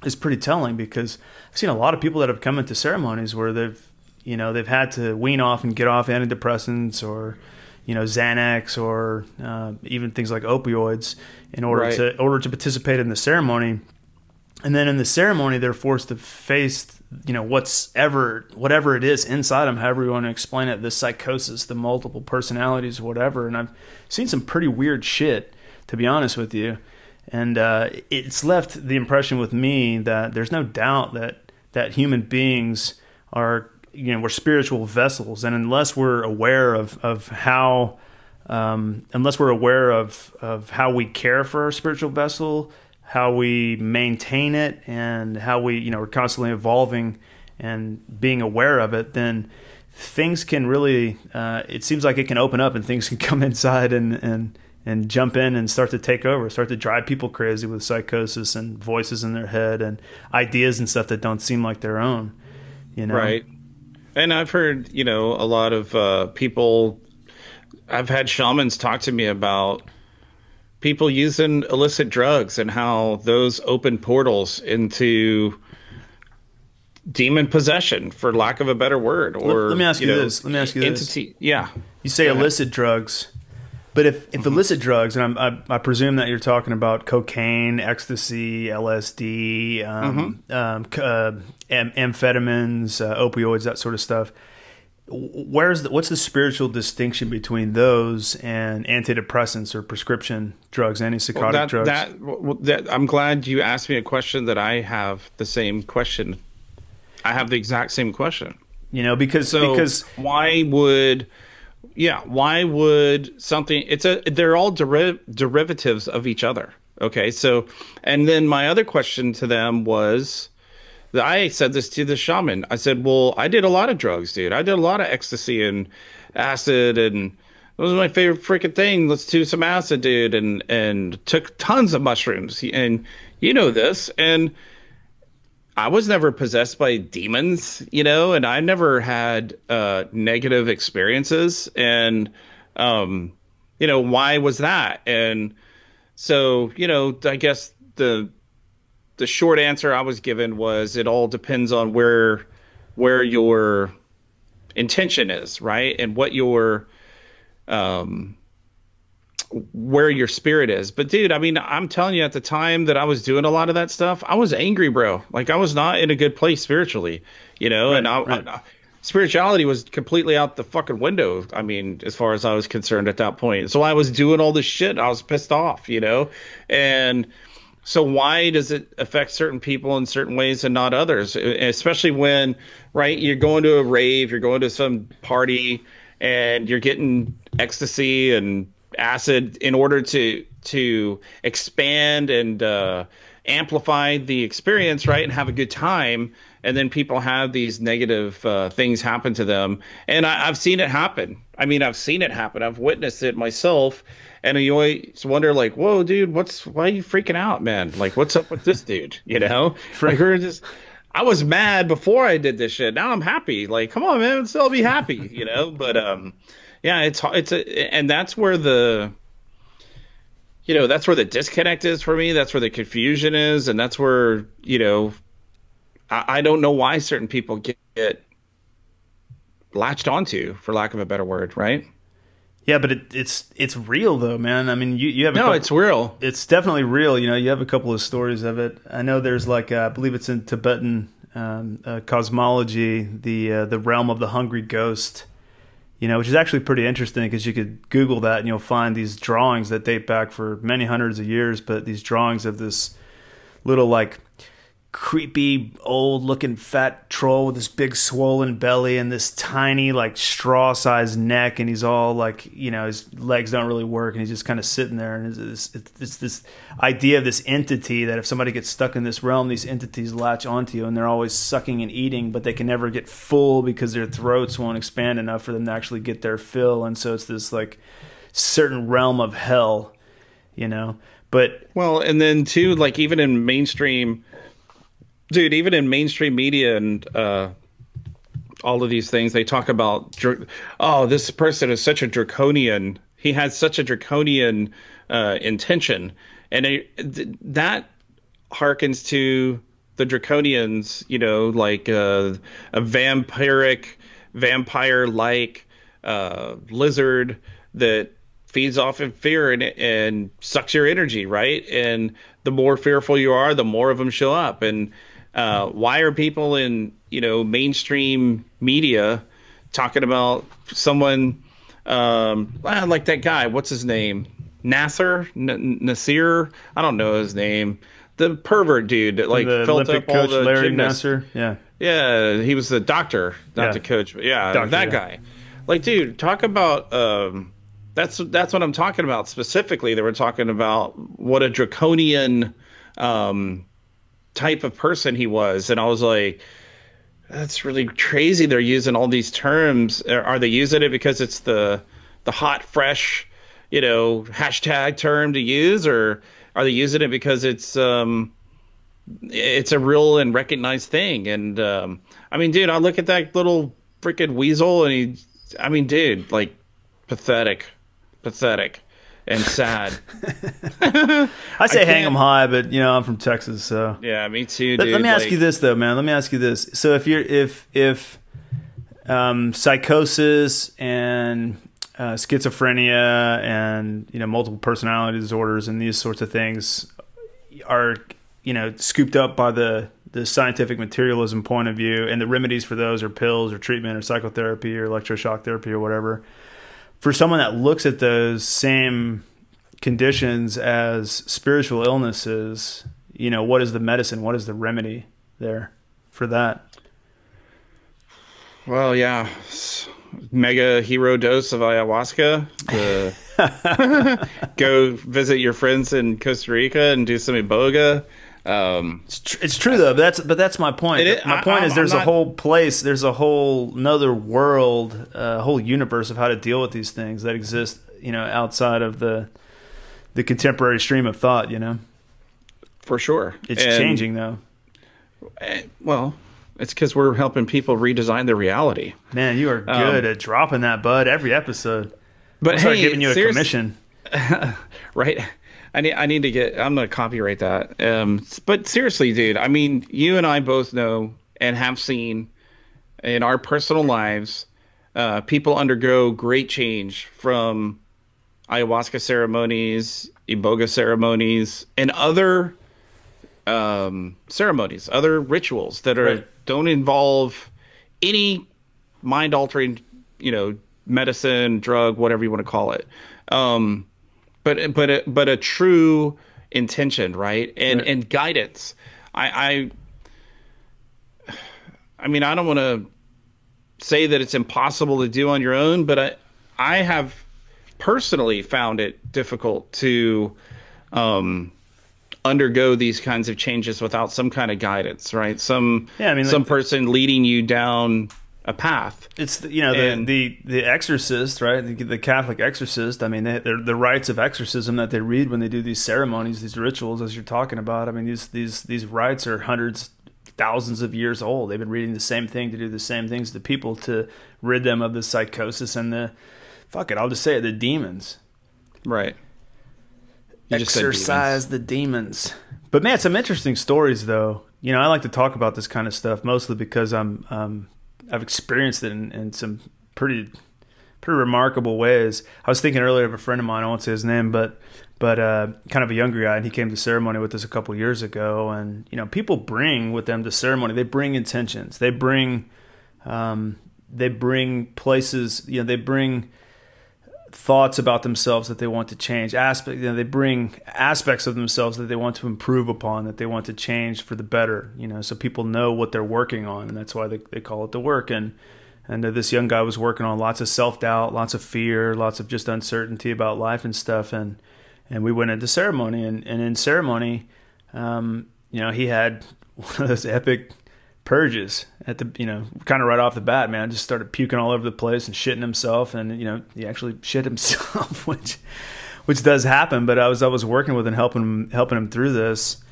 is pretty telling, because I've seen a lot of people that have come into ceremonies where they've had to wean off and get off antidepressants or, you know, Xanax or even things like opioids in order to participate in the ceremony. And then in the ceremony, they're forced to face, you know, whatever it is inside them, however you want to explain it, the psychosis, the multiple personalities, whatever. And I've seen some pretty weird shit, to be honest with you. And it's left the impression with me that there's no doubt that human beings are, you know, we're spiritual vessels, and unless we're aware of how we care for our spiritual vessel, how we maintain it, and how we, you know, we're constantly evolving and being aware of it, then things can really, it seems like it can open up and things can come inside and jump in and start to take over, start to drive people crazy with psychosis and voices in their head and ideas and stuff that don't seem like their own, you know? Right. And I've heard, you know, a lot of people, I've had shamans talk to me about people using illicit drugs and how those open portals into demon possession, for lack of a better word. Or let me ask you this. Entity. Yeah. You say illicit drugs. But if illicit drugs, and I presume that you're talking about cocaine, ecstasy, LSD, amphetamines, opioids, that sort of stuff, what's the spiritual distinction between those and antidepressants or prescription drugs, antipsychotic drugs? I'm glad you asked me a question that I have the same question. I have the exact same question. You know, because why would something, they're all derivatives of each other. Okay. So, and then my other question to them was, I said this to the shaman. I said, well, I did a lot of drugs, dude. I did a lot of ecstasy and acid, and it was my favorite freaking thing. Let's do some acid, dude. And took tons of mushrooms, and you know this. And I was never possessed by demons, you know, and I never had negative experiences. And, you know, why was that? And so, you know, I guess the short answer I was given was it all depends on where your intention is, right? And what your where your spirit is. But dude, I mean, I'm telling you, at the time that I was doing a lot of that stuff, I was angry, bro. Like, I was not in a good place spiritually, you know. Right, and spirituality was completely out the fucking window, I mean, as far as I was concerned at that point. So I was doing all this shit. I was pissed off, you know. And so why does it affect certain people in certain ways and not others? Especially when, right, you're going to a rave, you're going to some party, and you're getting ecstasy and acid in order to expand and amplify the experience, right, and have a good time. And then people have these negative things happen to them. And I've seen it happen. I mean, I've seen it happen. I've witnessed it myself. And you always wonder, like, whoa, dude, why are you freaking out, man? Like, what's up with this dude? You know, like, I was mad before I did this shit. Now I'm happy. Like, come on, man, still be happy, you know? But, yeah, and that's where the disconnect is for me. That's where the confusion is. And that's where, you know, I don't know why certain people get latched onto, for lack of a better word. Right. Yeah, but it's real though, man. I mean, you have it's real. It's definitely real. You know, you have a couple of stories of it. I know there's like, I believe it's in Tibetan cosmology, the realm of the hungry ghost, which is actually pretty interesting because you could Google that and you'll find these drawings that date back for many hundreds of years, but these drawings of this little like creepy old looking fat troll with this big swollen belly and this tiny like straw sized neck, and he's all like, his legs don't really work and he's just kind of sitting there, and it's this idea of this entity that if somebody gets stuck in this realm, these entities latch onto you and they're always sucking and eating, but they can never get full because their throats won't expand enough for them to actually get their fill, and so it's this like certain realm of hell, but well, and then too, like even in mainstream media and all of these things, they talk about, this person is such a draconian. He has such a draconian intention, and that harkens to the draconians. Like a vampire-like lizard that feeds off of fear and sucks your energy, right? And the more fearful you are, the more of them show up. And why are people in mainstream media talking about someone like that guy? What's his name? Nasser? I don't know his name. The pervert dude that like filled Olympic up coach all the Larry gymnasts. Nasser. Yeah, he was the doctor, not the coach. But doctor, that guy. Like, dude, talk about that's what I'm talking about specifically. They were talking about what a draconian type of person he was, and I was like, that's really crazy. They're using all these terms. Are they using it because it's the hot, fresh, hashtag term to use, or are they using it because it's a real and recognized thing? And I mean, dude, I look at that little freaking weasel, and dude, like pathetic and sad. I say hang 'em high, but I'm from Texas, so yeah, me too, dude. Let me ask you this though, man. Let me ask you this. So if psychosis and schizophrenia and multiple personality disorders and these sorts of things are scooped up by the scientific materialism point of view, and the remedies for those are pills or treatment or psychotherapy or electroshock therapy or whatever, for someone that looks at those same conditions as spiritual illnesses, what is the medicine? What is the remedy there for that? Well, yeah, mega hero dose of ayahuasca. Go visit your friends in Costa Rica and do some iboga. It's true though, but that's my point. My point is there's a whole place, there's a whole another world, a whole universe of how to deal with these things that exist, outside of the contemporary stream of thought. For sure, it's changing though. Well, it's because we're helping people redesign their reality. Man, you are good at dropping that, bud. Every episode, but I'll start giving you a commission, right? I need to get. I'm gonna copyright that. But seriously, dude. I mean, you and I both know and have seen in our personal lives, people undergo great change from ayahuasca ceremonies, iboga ceremonies, and other ceremonies, other rituals that don't involve any mind altering, medicine, drug, whatever you want to call it. But a true intention, right? And guidance. I mean, I don't want to say that it's impossible to do on your own, but I have personally found it difficult to undergo these kinds of changes without some kind of guidance, right? Some person leading you down a path. It's the exorcist, right? The Catholic exorcist. I mean, the rites of exorcism that they read when they do these ceremonies, these rituals, as you're talking about. I mean, these rites are hundreds, thousands of years old. They've been reading the same thing to do the same things to people to rid them of the psychosis and I'll just say it, the demons. Right. Exorcise the demons. But man, some interesting stories though. I like to talk about this kind of stuff mostly because I've experienced it in some pretty remarkable ways. I was thinking earlier of a friend of mine. I won't say his name, but but kind of a younger guy, and he came to ceremony with us a couple years ago. And people bring with them to ceremony. They bring intentions. They bring places. They bring thoughts about themselves that they want to change. They bring aspects of themselves that they want to improve upon, that they want to change for the better. So people know what they're working on, and that's why they call it the work. And this young guy was working on lots of self-doubt, lots of fear, lots of just uncertainty about life and stuff. And we went into ceremony, and in ceremony, he had one of those epic purges at the, kind of right off the bat, man. Just started puking all over the place and shitting himself. And, he actually shit himself, which does happen. But I was working with and helping him through this.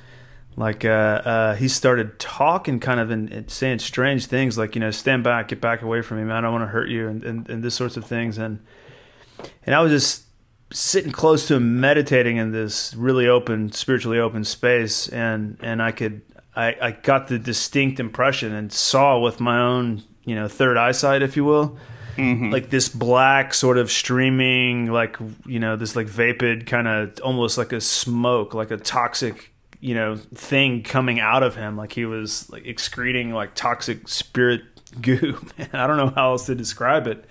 Like, he started talking kind of and saying strange things like, stand back, get back away from me, man. I don't want to hurt you, and this sorts of things. And I was just sitting close to him, meditating in this really open, spiritually open space. And I got the distinct impression and saw with my own, third eyesight, if you will, like this black sort of streaming, like, this like vapid kind of almost like a smoke, like a toxic, thing coming out of him. Like he was like excreting like toxic spirit goo. I don't know how else to describe it.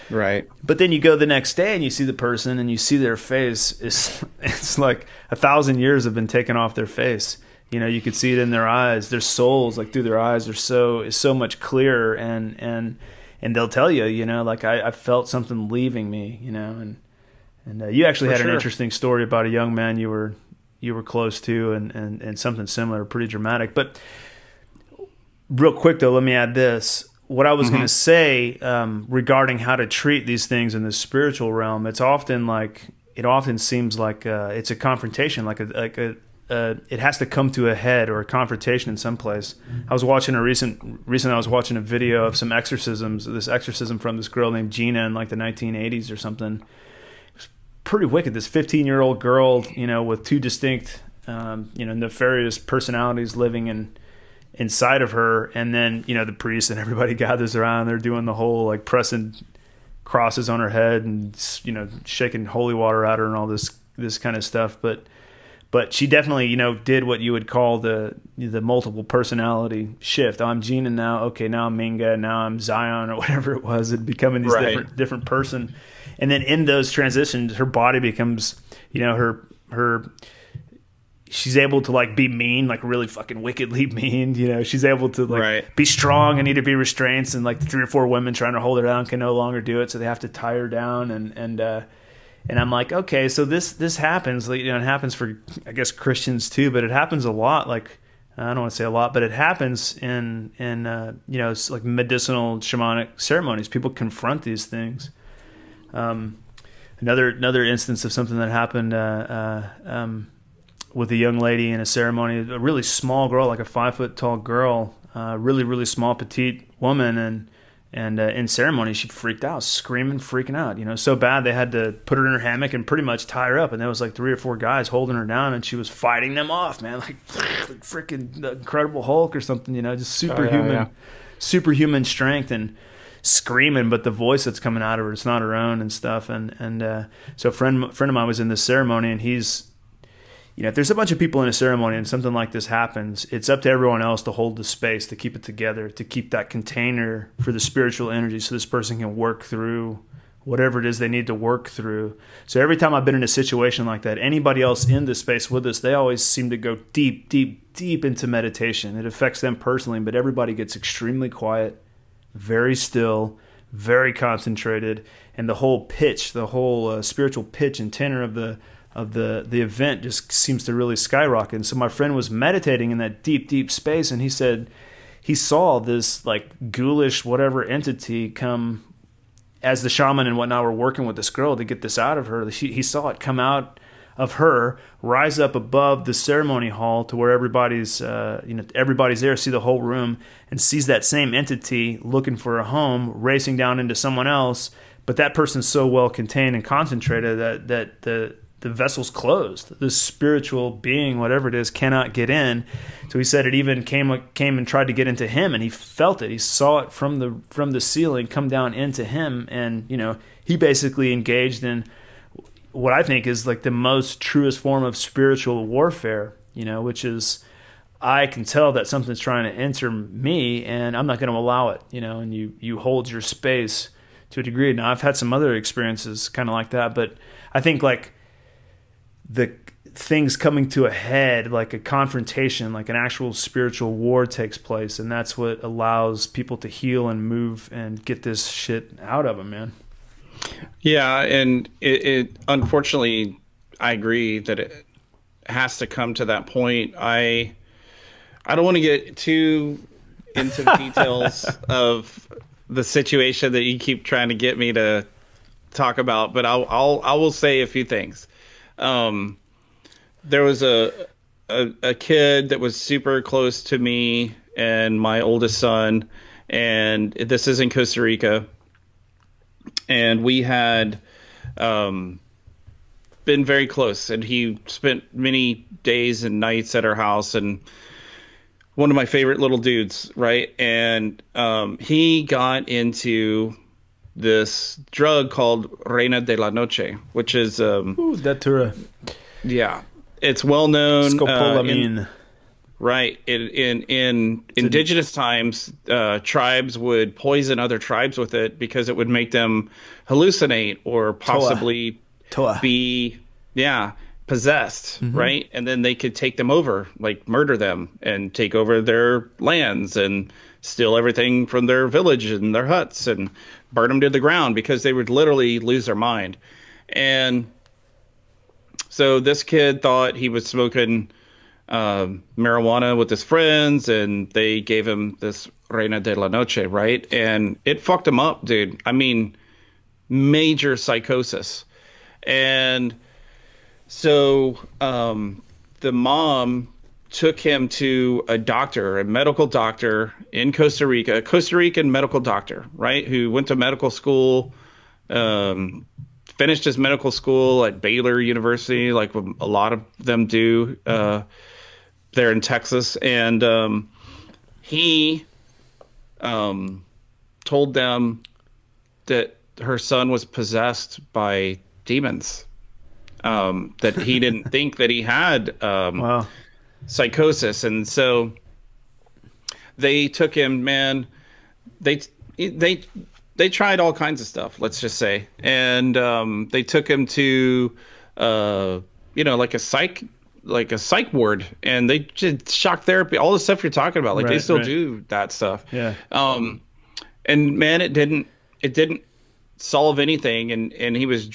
Right. But then you go the next day and you see the person and you see their face. It's like 1,000 years have been taken off their face. You could see it in their eyes. Their souls, like through their eyes, is so much clearer. And they'll tell you, like I felt something leaving me, and you actually had an interesting story about a young man you were close to, and something similar, pretty dramatic. But real quick though, let me add this. What I was going to say regarding how to treat these things in the spiritual realm, it often seems like it's a confrontation, it has to come to a head or a confrontation in some place. I was watching recently I was watching a video of some exorcisms, this exorcism from this girl named Gina in like the 1980s or something. It was pretty wicked. This 15-year-old girl, with two distinct, nefarious personalities living inside of her. And then, the priest and everybody gathers around. They're doing the whole like pressing crosses on her head and, shaking holy water at her and all this kind of stuff. But she definitely, did what you would call the multiple personality shift. Oh, I'm Gina now. Okay, now I'm Minga. Now I'm Zion, or whatever it was. It becoming these different person. And then in those transitions, her body becomes, she's able to like be mean, like really fucking wickedly mean. She's able to like be strong and need to be restraints. And like 3 or 4 women trying to hold her down can no longer do it, so they have to tie her down. And I'm like, okay, so this happens. It happens for, I guess, Christians too, but it happens a lot. Like, I don't want to say a lot, but it happens in like medicinal shamanic ceremonies. People confront these things. Another instance of something that happened with a young lady in a ceremony, a really small girl, like a 5 foot tall girl, really, really small, petite woman, and in ceremony, she freaked out, screaming, freaking out, so bad they had to put her in her hammock and pretty much tie her up. And there was like 3 or 4 guys holding her down, and she was fighting them off, man, like freaking the Incredible Hulk or something, just superhuman strength and screaming, but the voice that's coming out of her, it's not her own and stuff. And so a friend of mine was in this ceremony, and he's, if there's a bunch of people in a ceremony and something like this happens, it's up to everyone else to hold the space, to keep it together, to keep that container for the spiritual energy so this person can work through whatever it is they need to work through. So every time I've been in a situation like that, anybody else in the space with us, they always seem to go deep, deep, deep into meditation. It affects them personally, but everybody gets extremely quiet, very still, very concentrated, and the whole pitch, the whole spiritual pitch and tenor of the event just seems to really skyrocket. And so my friend was meditating in that deep, deep space, and he said he saw this like ghoulish whatever entity come as the shaman and whatnot were working with this girl to get this out of her. He saw it come out of her, rise up above the ceremony hall to where everybody's there, see the whole room, and sees that same entity looking for a home, racing down into someone else. But that person's so well contained and concentrated that the vessel's closed. This spiritual being, whatever it is, cannot get in. So he said it even came and tried to get into him, and he felt it. He saw it from the ceiling come down into him, and he basically engaged in what I think is like the most truest form of spiritual warfare, you know, which is I can tell that something's trying to enter me and I'm not going to allow it, you know, and you hold your space to a degree. Now, I've had some other experiences kind of like that, but I think like the things coming to a head, like a confrontation, like an actual spiritual war takes place, and that's what allows people to heal and move and get this shit out of them, man. Yeah, and it unfortunately, I agree that it has to come to that point. I don't want to get too into the details of the situation that you keep trying to get me to talk about, but I will say a few things. There was a kid that was super close to me and my oldest son, and this is in Costa Rica. And we had been very close, and he spent many days and nights at our house, and one of my favorite little dudes, right? And he got into this drug called Reina de la Noche, which is Datura. Yeah, it's well known. Scopolamine. Right. In indigenous times, tribes would poison other tribes with it because it would make them hallucinate or possibly be possessed, right? And then they could take them over, like murder them and take over their lands and steal everything from their village and their huts and burn them to the ground because they would literally lose their mind. And so this kid thought he was smoking marijuana with his friends, and they gave him this Reina de la Noche, right? And it fucked him up, dude. I mean, major psychosis. And so the mom took him to a doctor, a medical doctor in Costa Rica, a Costa Rican medical doctor, right, who went to medical school, finished his medical school at Baylor University, like a lot of them do there in Texas. And he told them that her son was possessed by demons, that he didn't think that he had psychosis. And so they took him, man, they tried all kinds of stuff, let's just say. And they took him to, like a psych ward, and they did shock therapy, all the stuff you're talking about. Like they still do that stuff. Yeah. And man, it didn't solve anything. And he was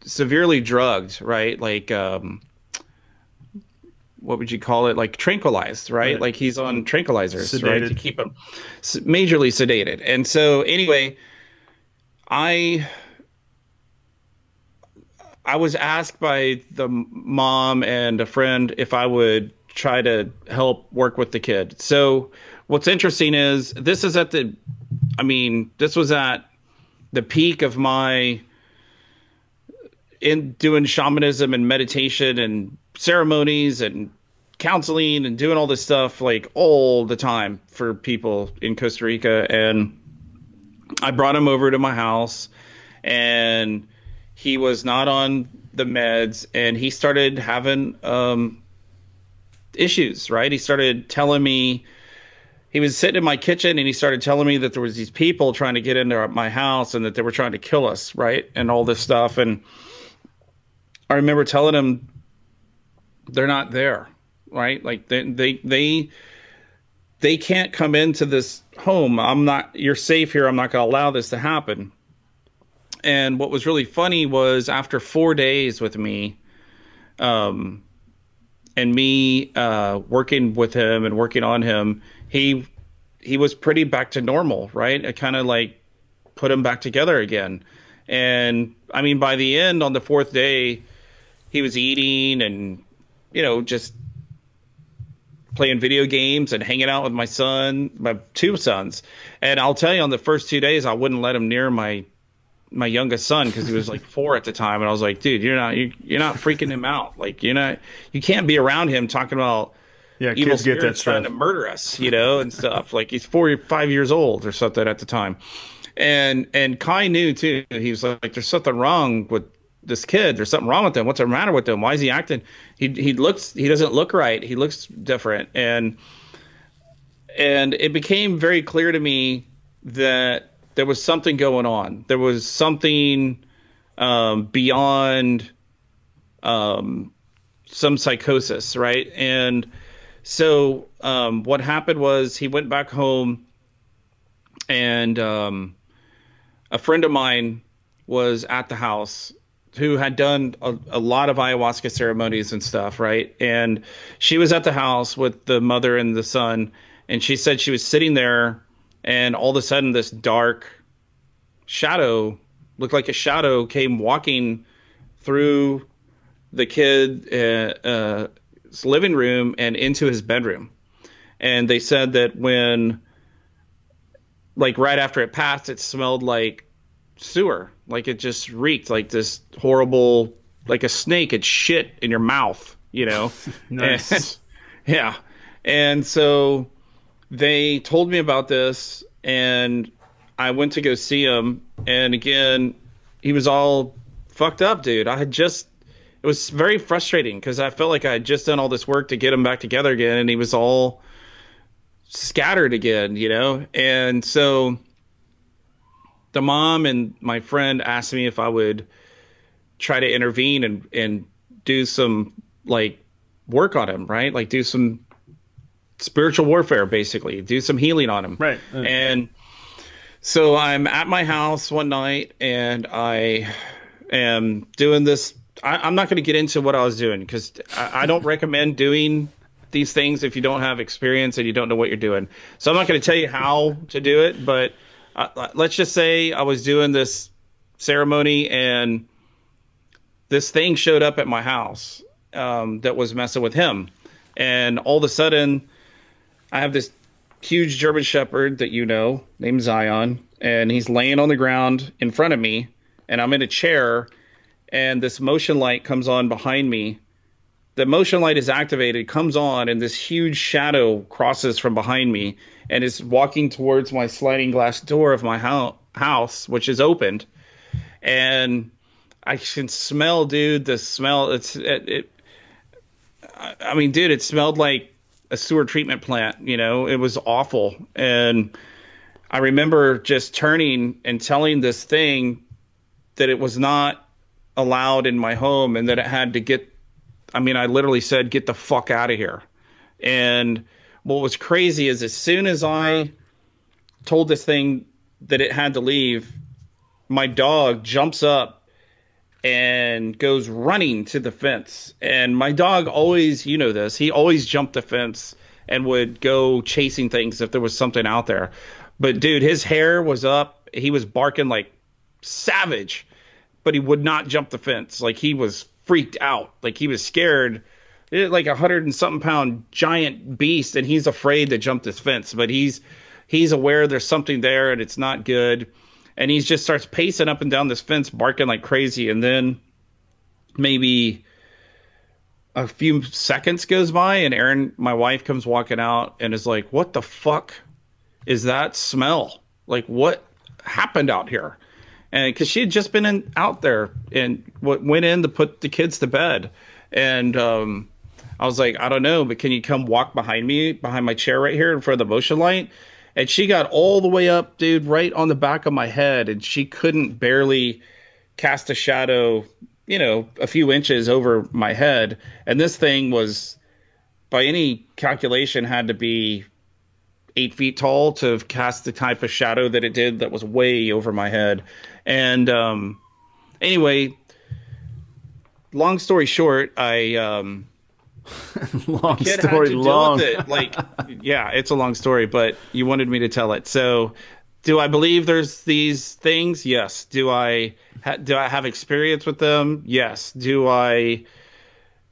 severely drugged, right? Like, what would you call it? Like tranquilized, right? Like he's on tranquilizers, sedated, right? To keep him majorly sedated. And so anyway, I was asked by the mom and a friend if I would try to help work with the kid. So what's interesting is this was at the peak of my in doing shamanism and meditation and ceremonies and counseling and doing all this stuff like all the time for people in Costa Rica. And I brought him over to my house, and he was not on the meds, and he started having issues, right? He started telling me, he was sitting in my kitchen, and he started telling me that there was these people trying to get into my house and that they were trying to kill us, right? And all this stuff. And I remember telling him, they're not there, right? Like they can't come into this home. You're safe here. I'm not going to allow this to happen. And what was really funny was after 4 days with me, and me working with him and working on him, he was pretty back to normal, right? I kind of like put him back together again. And I mean, by the end, on the 4th day, he was eating and, just playing video games and hanging out with my 2 sons. And I'll tell you, on the first 2 days, I wouldn't let him near my youngest son because he was like 4 at the time. And I was like, dude, you're not freaking him out. Like, you can't be around him talking about evil spirits trying to murder us, and stuff. Like he's 4 or 5 years old or something at the time. And Kai knew too. He was like, there's something wrong with this kid. There's something wrong with him. What's the matter with him? Why is he acting? He doesn't look right. He looks different. And it became very clear to me that there was something going on. There was something beyond some psychosis, right? And so what happened was he went back home, and a friend of mine was at the house who had done a lot of ayahuasca ceremonies and stuff, right? And she was at the house with the mother and the son, and she said she was sitting there, and all of a sudden this dark shadow, looked like a shadow, came walking through the kid's living room and into his bedroom. And they said that when, like right after it passed, it smelled like sewer. Like it just reeked like this horrible, like a snake had shit in your mouth, you know? Nice. And, yeah. And so they told me about this, and I went to go see him. And again, he was all fucked up, dude. It was very frustrating because I felt like I had just done all this work to get him back together again, and he was all scattered again, you know? And so the mom and my friend asked me if I would try to intervene and do some like work on him, right? Like do some spiritual warfare, basically, do some healing on him. Right. And so I'm at my house one night, and I am doing this. I'm not going to get into what I was doing because I don't recommend doing these things if you don't have experience and you don't know what you're doing. So I'm not going to tell you how to do it, but let's just say I was doing this ceremony, and this thing showed up at my house that was messing with him. And all of a sudden, I have this huge German Shepherd that you know, named Zion, and he's laying on the ground in front of me, and I'm in a chair, and this motion light comes on behind me. The motion light is activated, comes on, and this huge shadow crosses from behind me and is walking towards my sliding glass door of my house, which is opened. And I can smell, dude, the smell. I mean, dude, it smelled like a sewer treatment plant, you know? It was awful. And I remember just turning and telling this thing that it was not allowed in my home and that it had to get, I mean, I literally said, get the fuck out of here. And what was crazy is as soon as I told this thing that it had to leave, my dog jumps up and goes running to the fence. And my dog always, you know this, he always jumped the fence and would go chasing things if there was something out there. But dude, his hair was up. He was barking like savage, but he would not jump the fence. Like he was freaked out. Like he was scared. Like 100 and something pound giant beast, and he's afraid to jump this fence, but he's aware there's something there and it's not good. And he just starts pacing up and down this fence, barking like crazy. And then maybe a few seconds goes by, and Erin, my wife, comes walking out and is like, what the fuck is that smell? Like, what happened out here? And because she had just been out there and went in to put the kids to bed. And I was like, I don't know, but can you come walk behind me, behind my chair right here in front of the motion light? And she got all the way up, dude, right on the back of my head. And she couldn't barely cast a shadow, you know, a few inches over my head. And this thing was, by any calculation, had to be 8 feet tall to cast the type of shadow that it did that was way over my head. And anyway, long story short, long kid story had to long. deal with it. Like, yeah, it's a long story, but you wanted me to tell it. So, do I believe there's these things? Yes. Do I have experience with them? Yes. Do I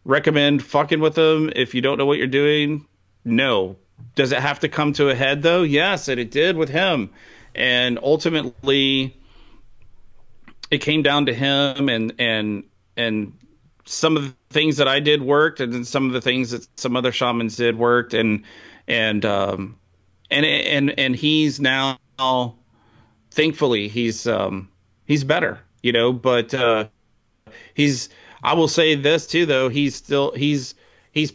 recommend fucking with them if you don't know what you're doing? No. Does it have to come to a head though? Yes, and it did with him. And ultimately, it came down to him, and some of the things that I did worked, and then some of the things that some other shamans did worked, and he's now, thankfully, he's better, you know. But I will say this too, though. He's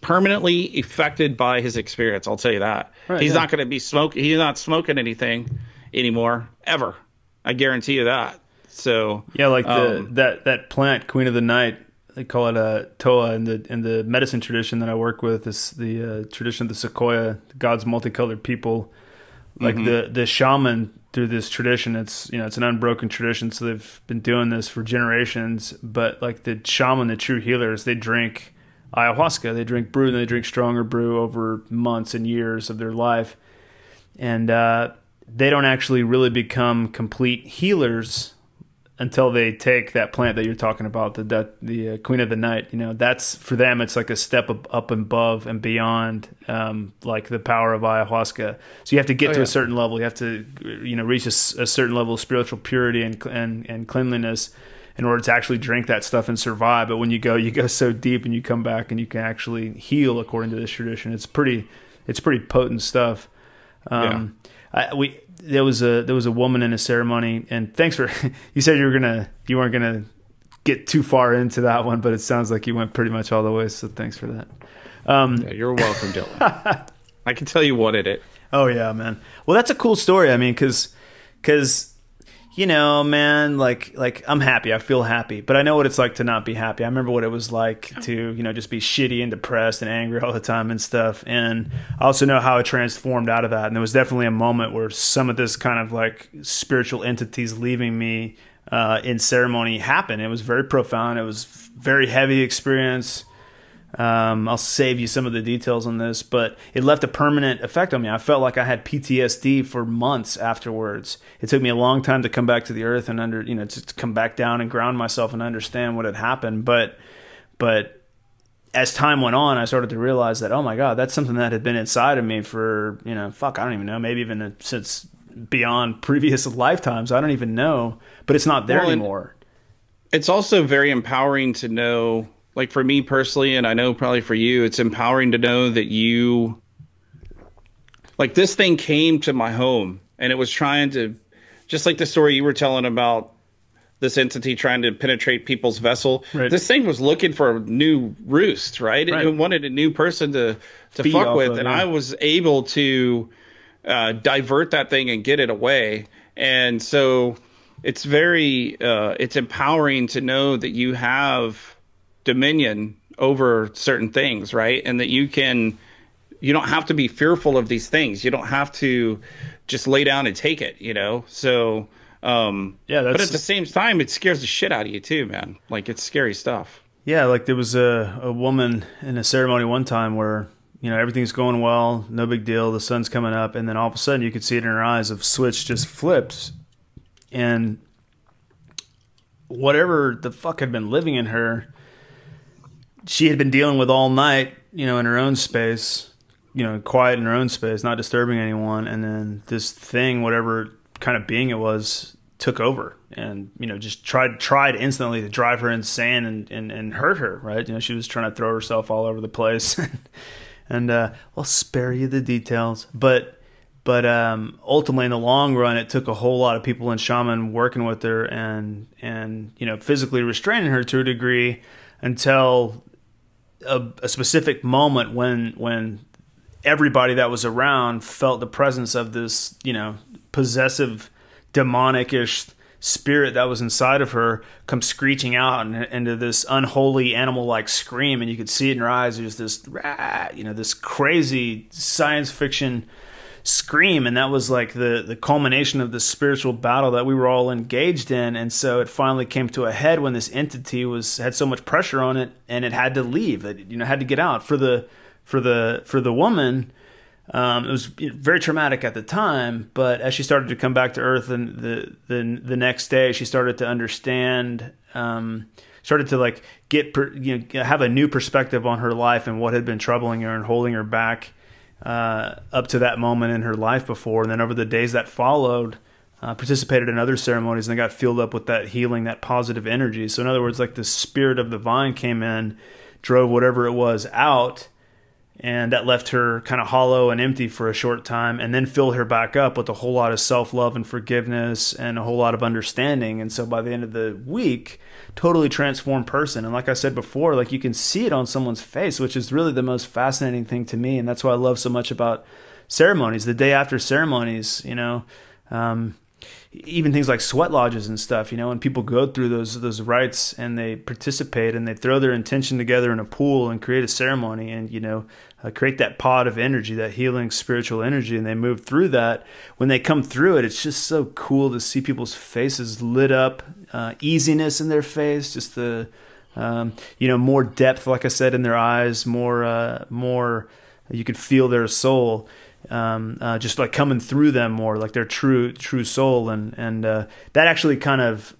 permanently affected by his experience. I'll tell you that. Right, he's yeah. not going to be He's not smoking anything anymore, ever. I guarantee you that. So yeah, like that plant, Queen of the Night, they call it Toa in the medicine tradition that I work with. Is the tradition of the sequoia, God's multicolored people. Like the shaman through this tradition, it's an unbroken tradition. So they've been doing this for generations. But like the shaman, the true healers, they drink ayahuasca, they drink brew, and they drink stronger brew over months and years of their life, and they don't actually really become complete healers until they take that plant that you're talking about, the Queen of the Night. That's for them. It's like a step up above and beyond, like the power of ayahuasca. So you have to get to a certain level. You have to, reach a certain level of spiritual purity and cleanliness in order to actually drink that stuff and survive. But when you go so deep, and you come back and you can actually heal according to this tradition. It's pretty potent stuff. There was a woman in a ceremony, and thanks for you said you weren't gonna get too far into that one, but it sounds like you went pretty much all the way. So thanks for that. You're welcome, Dylan. I can tell you what it is. Oh yeah, man. Well, that's a cool story. I mean, because man, like I'm happy. I feel happy, but I know what it's like to not be happy. I remember what it was like to, just be shitty and depressed and angry all the time and stuff. And I also know how it transformed out of that. And there was definitely a moment where some of this kind of like spiritual entities leaving me in ceremony happened. It was very profound. It was very heavy experience. I'll save you some of the details on this, but it left a permanent effect on me. I felt like I had PTSD for months afterwards. It took me a long time to come back to the earth and to come back down and ground myself and understand what had happened. But as time went on, I started to realize that, oh my God, that's something that had been inside of me for, I don't even know, maybe even since beyond previous lifetimes. I don't even know, but it's not there anymore. It's also very empowering to know. Like for me personally, and I know probably for you, it's empowering to know that like this thing came to my home and it was trying to, just like the story you were telling about this entity trying to penetrate people's vessel. Right. This thing was looking for a new roost, right? It wanted a new person to fuck with. And I was able to divert that thing and get it away. And so it's it's empowering to know that you have dominion over certain things, right? And that you don't have to be fearful of these things. You don't have to just lay down and take it, So, but at the same time, it scares the shit out of you too, man. Like it's scary stuff. Yeah. Like there was a woman in a ceremony one time where, everything's going well, no big deal. The sun's coming up. And then all of a sudden you could see it in her eyes, a switch just flips, and whatever the fuck had been living in her, she had been dealing with all night, in her own space, quiet in her own space, not disturbing anyone. And then this thing, whatever kind of being it was, took over and, just tried instantly to drive her insane and hurt her, right? She was trying to throw herself all over the place. And I'll spare you the details. But ultimately, in the long run, it took a whole lot of people in shaman working with her and physically restraining her to a degree until a specific moment when everybody that was around felt the presence of this, possessive, demonic-ish spirit that was inside of her come screeching out into this unholy animal-like scream, and you could see it in her eyes. There's this, this crazy science fiction scream, and that was like the culmination of the spiritual battle that we were all engaged in. And so it finally came to a head when this entity had so much pressure on it, and it had to leave. It had to get out. For the woman, it was very traumatic at the time, but as she started to come back to earth, and the next day she started to understand, started to like have a new perspective on her life and what had been troubling her and holding her back up to that moment in her life before. And then over the days that followed, participated in other ceremonies, and got filled up with that healing, that positive energy. So in other words, like the spirit of the vine came in, drove whatever it was out, And that left her kind of hollow and empty for a short time, and then filled her back up with a whole lot of self-love and forgiveness and a whole lot of understanding. And so by the end of the week, totally transformed person. And like I said before, like you can see it on someone's face, which is really the most fascinating thing to me. And that's what I love so much about ceremonies. The day after ceremonies, you know, even things like sweat lodges and stuff, you know, when people go through those rites and they participate and they throw their intention together in a pool and create a ceremony and, you know, create that pod of energy, that healing spiritual energy, and they move through that. When they come through it, it's just so cool to see people's faces lit up, easiness in their face, just the, you know, more depth, like I said, in their eyes, more you could feel their soul. Just like coming through them more, like their true soul, and that actually kind of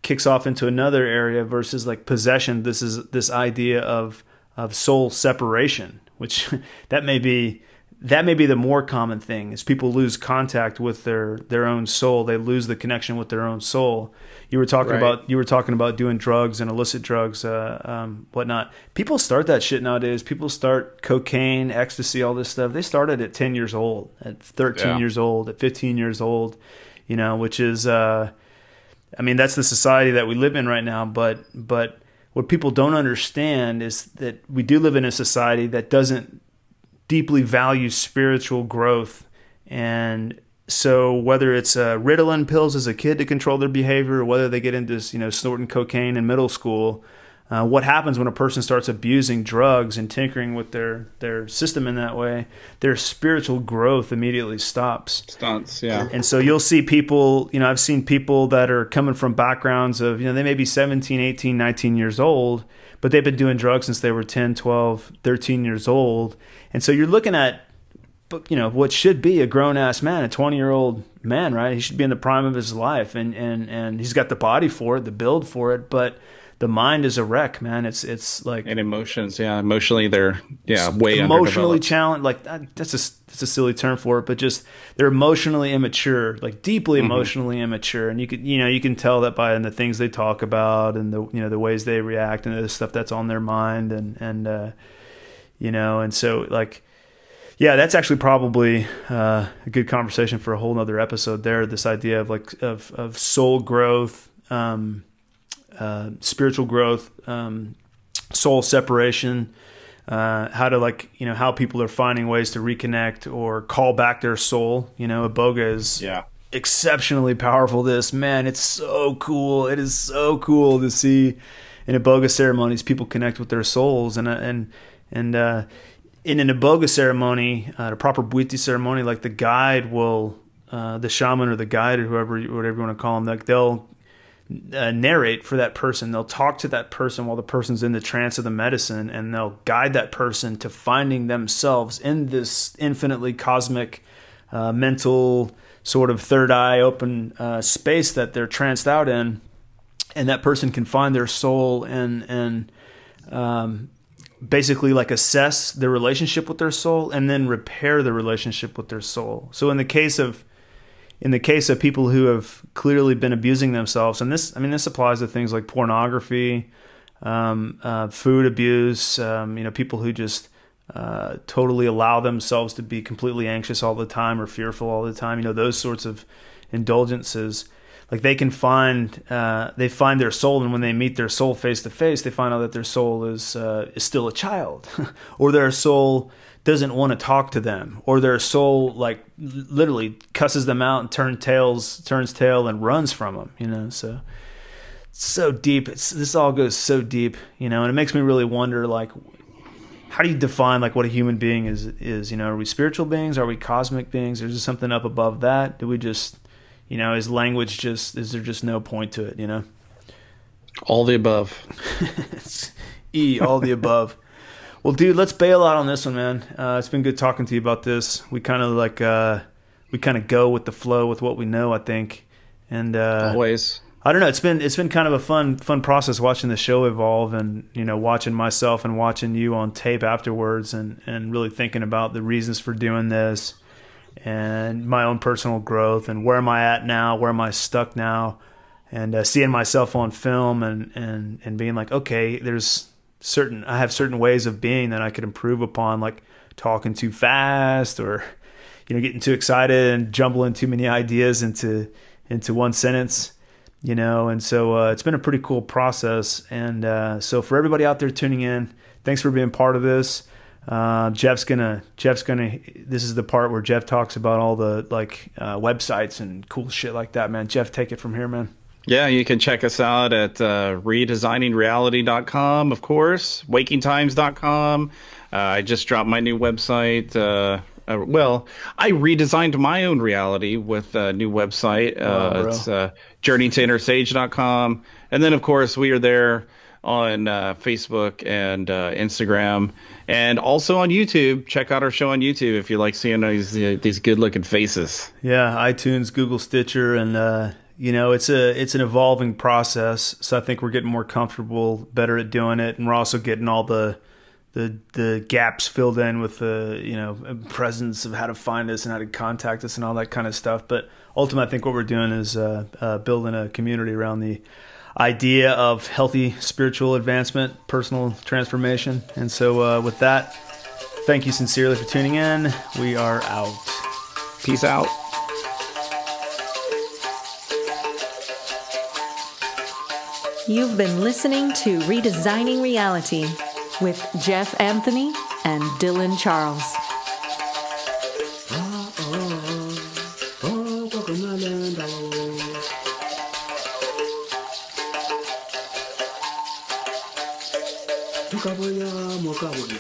kicks off into another area versus like possession. This idea of soul separation, which that may be the more common thing, is people lose contact with their own soul. They lose the connection with their own soul. You were talking about doing drugs and illicit drugs, whatnot. People start that shit nowadays. People start cocaine, ecstasy, all this stuff. They started at 10 years old, at 13 years old, at 15 years old, you know, which is, I mean, that's the society that we live in right now. But what people don't understand is that we do live in a society that doesn't deeply value spiritual growth. And so whether it's Ritalin pills as a kid to control their behavior, or whether they get into, you know, snorting cocaine in middle school, what happens when a person starts abusing drugs and tinkering with their system in that way, their spiritual growth immediately stops. Yeah. And so you'll see people, you know, I've seen people that are coming from backgrounds of, you know, they may be 17, 18, 19 years old, but they've been doing drugs since they were 10, 12, 13 years old. And so you're looking at, you know, what should be a grown-ass man, a 20-year-old man, right? He should be in the prime of his life, and he's got the body for it, the build for it, but the mind is a wreck, man. It's like, and emotions, emotionally they're way emotionally challenged. Like that's a silly term for it, but just they're emotionally immature, like deeply emotionally immature. And you can tell that by the things they talk about and the ways they react and the stuff that's on their mind and you know, and so like. Yeah, that's actually probably a good conversation for a whole nother episode there. This idea of like of soul growth, spiritual growth, soul separation, how to like, you know, how people are finding ways to reconnect or call back their soul. You know, Iboga is exceptionally powerful. Man, it's so cool. It is so cool to see in Iboga ceremonies people connect with their souls and in an Iboga ceremony, a proper Bwiti ceremony, like the guide will, the shaman or the guide or whatever you want to call them, like they'll narrate for that person. They'll talk to that person while the person's in the trance of the medicine, and they'll guide that person to finding themselves in this infinitely cosmic, mental sort of third eye open space that they're tranced out in, and that person can find their soul and basically like assess their relationship with their soul and then repair the relationship with their soul. So in the case of people who have clearly been abusing themselves, and this applies to things like pornography, food abuse, you know, people who just totally allow themselves to be completely anxious all the time or fearful all the time, you know, those sorts of indulgences. Like they can find their soul, and when they meet their soul face to face, they find out that their soul is still a child, or their soul doesn't want to talk to them, or their soul like literally cusses them out and turns tail and runs from them. You know, so deep. This all goes so deep, you know, and it makes me really wonder, like, how do you define like what a human being is? You know, are we spiritual beings? Are we cosmic beings? Or is there something up above that? Do we just, you know, is there just no point to it, you know? All the above. All the above. Well, dude, let's bail out on this one, man. It's been good talking to you about this. We kind of go with the flow with what we know, I think. And always. I don't know. It's been kind of a fun process watching the show evolve, and, you know, watching myself and watching you on tape afterwards, and really thinking about the reasons for doing this, and my own personal growth, and where am I at now, where am I stuck now, and seeing myself on film and being like, okay, there's I have certain ways of being that I could improve upon, like talking too fast or, getting too excited and jumbling too many ideas into one sentence, and so it's been a pretty cool process. And so for everybody out there tuning in, thanks for being part of this. Jeff's gonna this is the part where Jeff talks about all the websites and cool shit like that, man. Jeff, take it from here, man. Yeah, you can check us out at redesigningsreality.com, of course, wakingtimes.com. I just dropped my new website. I redesigned my own reality with a new website. It's journeytoinnersage.com. And then, of course, we are there on Facebook and Instagram, and also on YouTube. Check out our show on YouTube if you like seeing these good-looking faces. Yeah, iTunes, Google, Stitcher, and it's an evolving process. So I think we're getting more comfortable, better at doing it, and we're also getting all the gaps filled in with the presence of how to find us and how to contact us and all that kind of stuff. But ultimately, I think what we're doing is building a community around the idea of healthy spiritual advancement, personal transformation. And so with that, thank you sincerely for tuning in. We are out. Peace out. You've been listening to Redesigning Reality with Jeff Anthony and Dylan Charles. Kaboya, Mokabodi.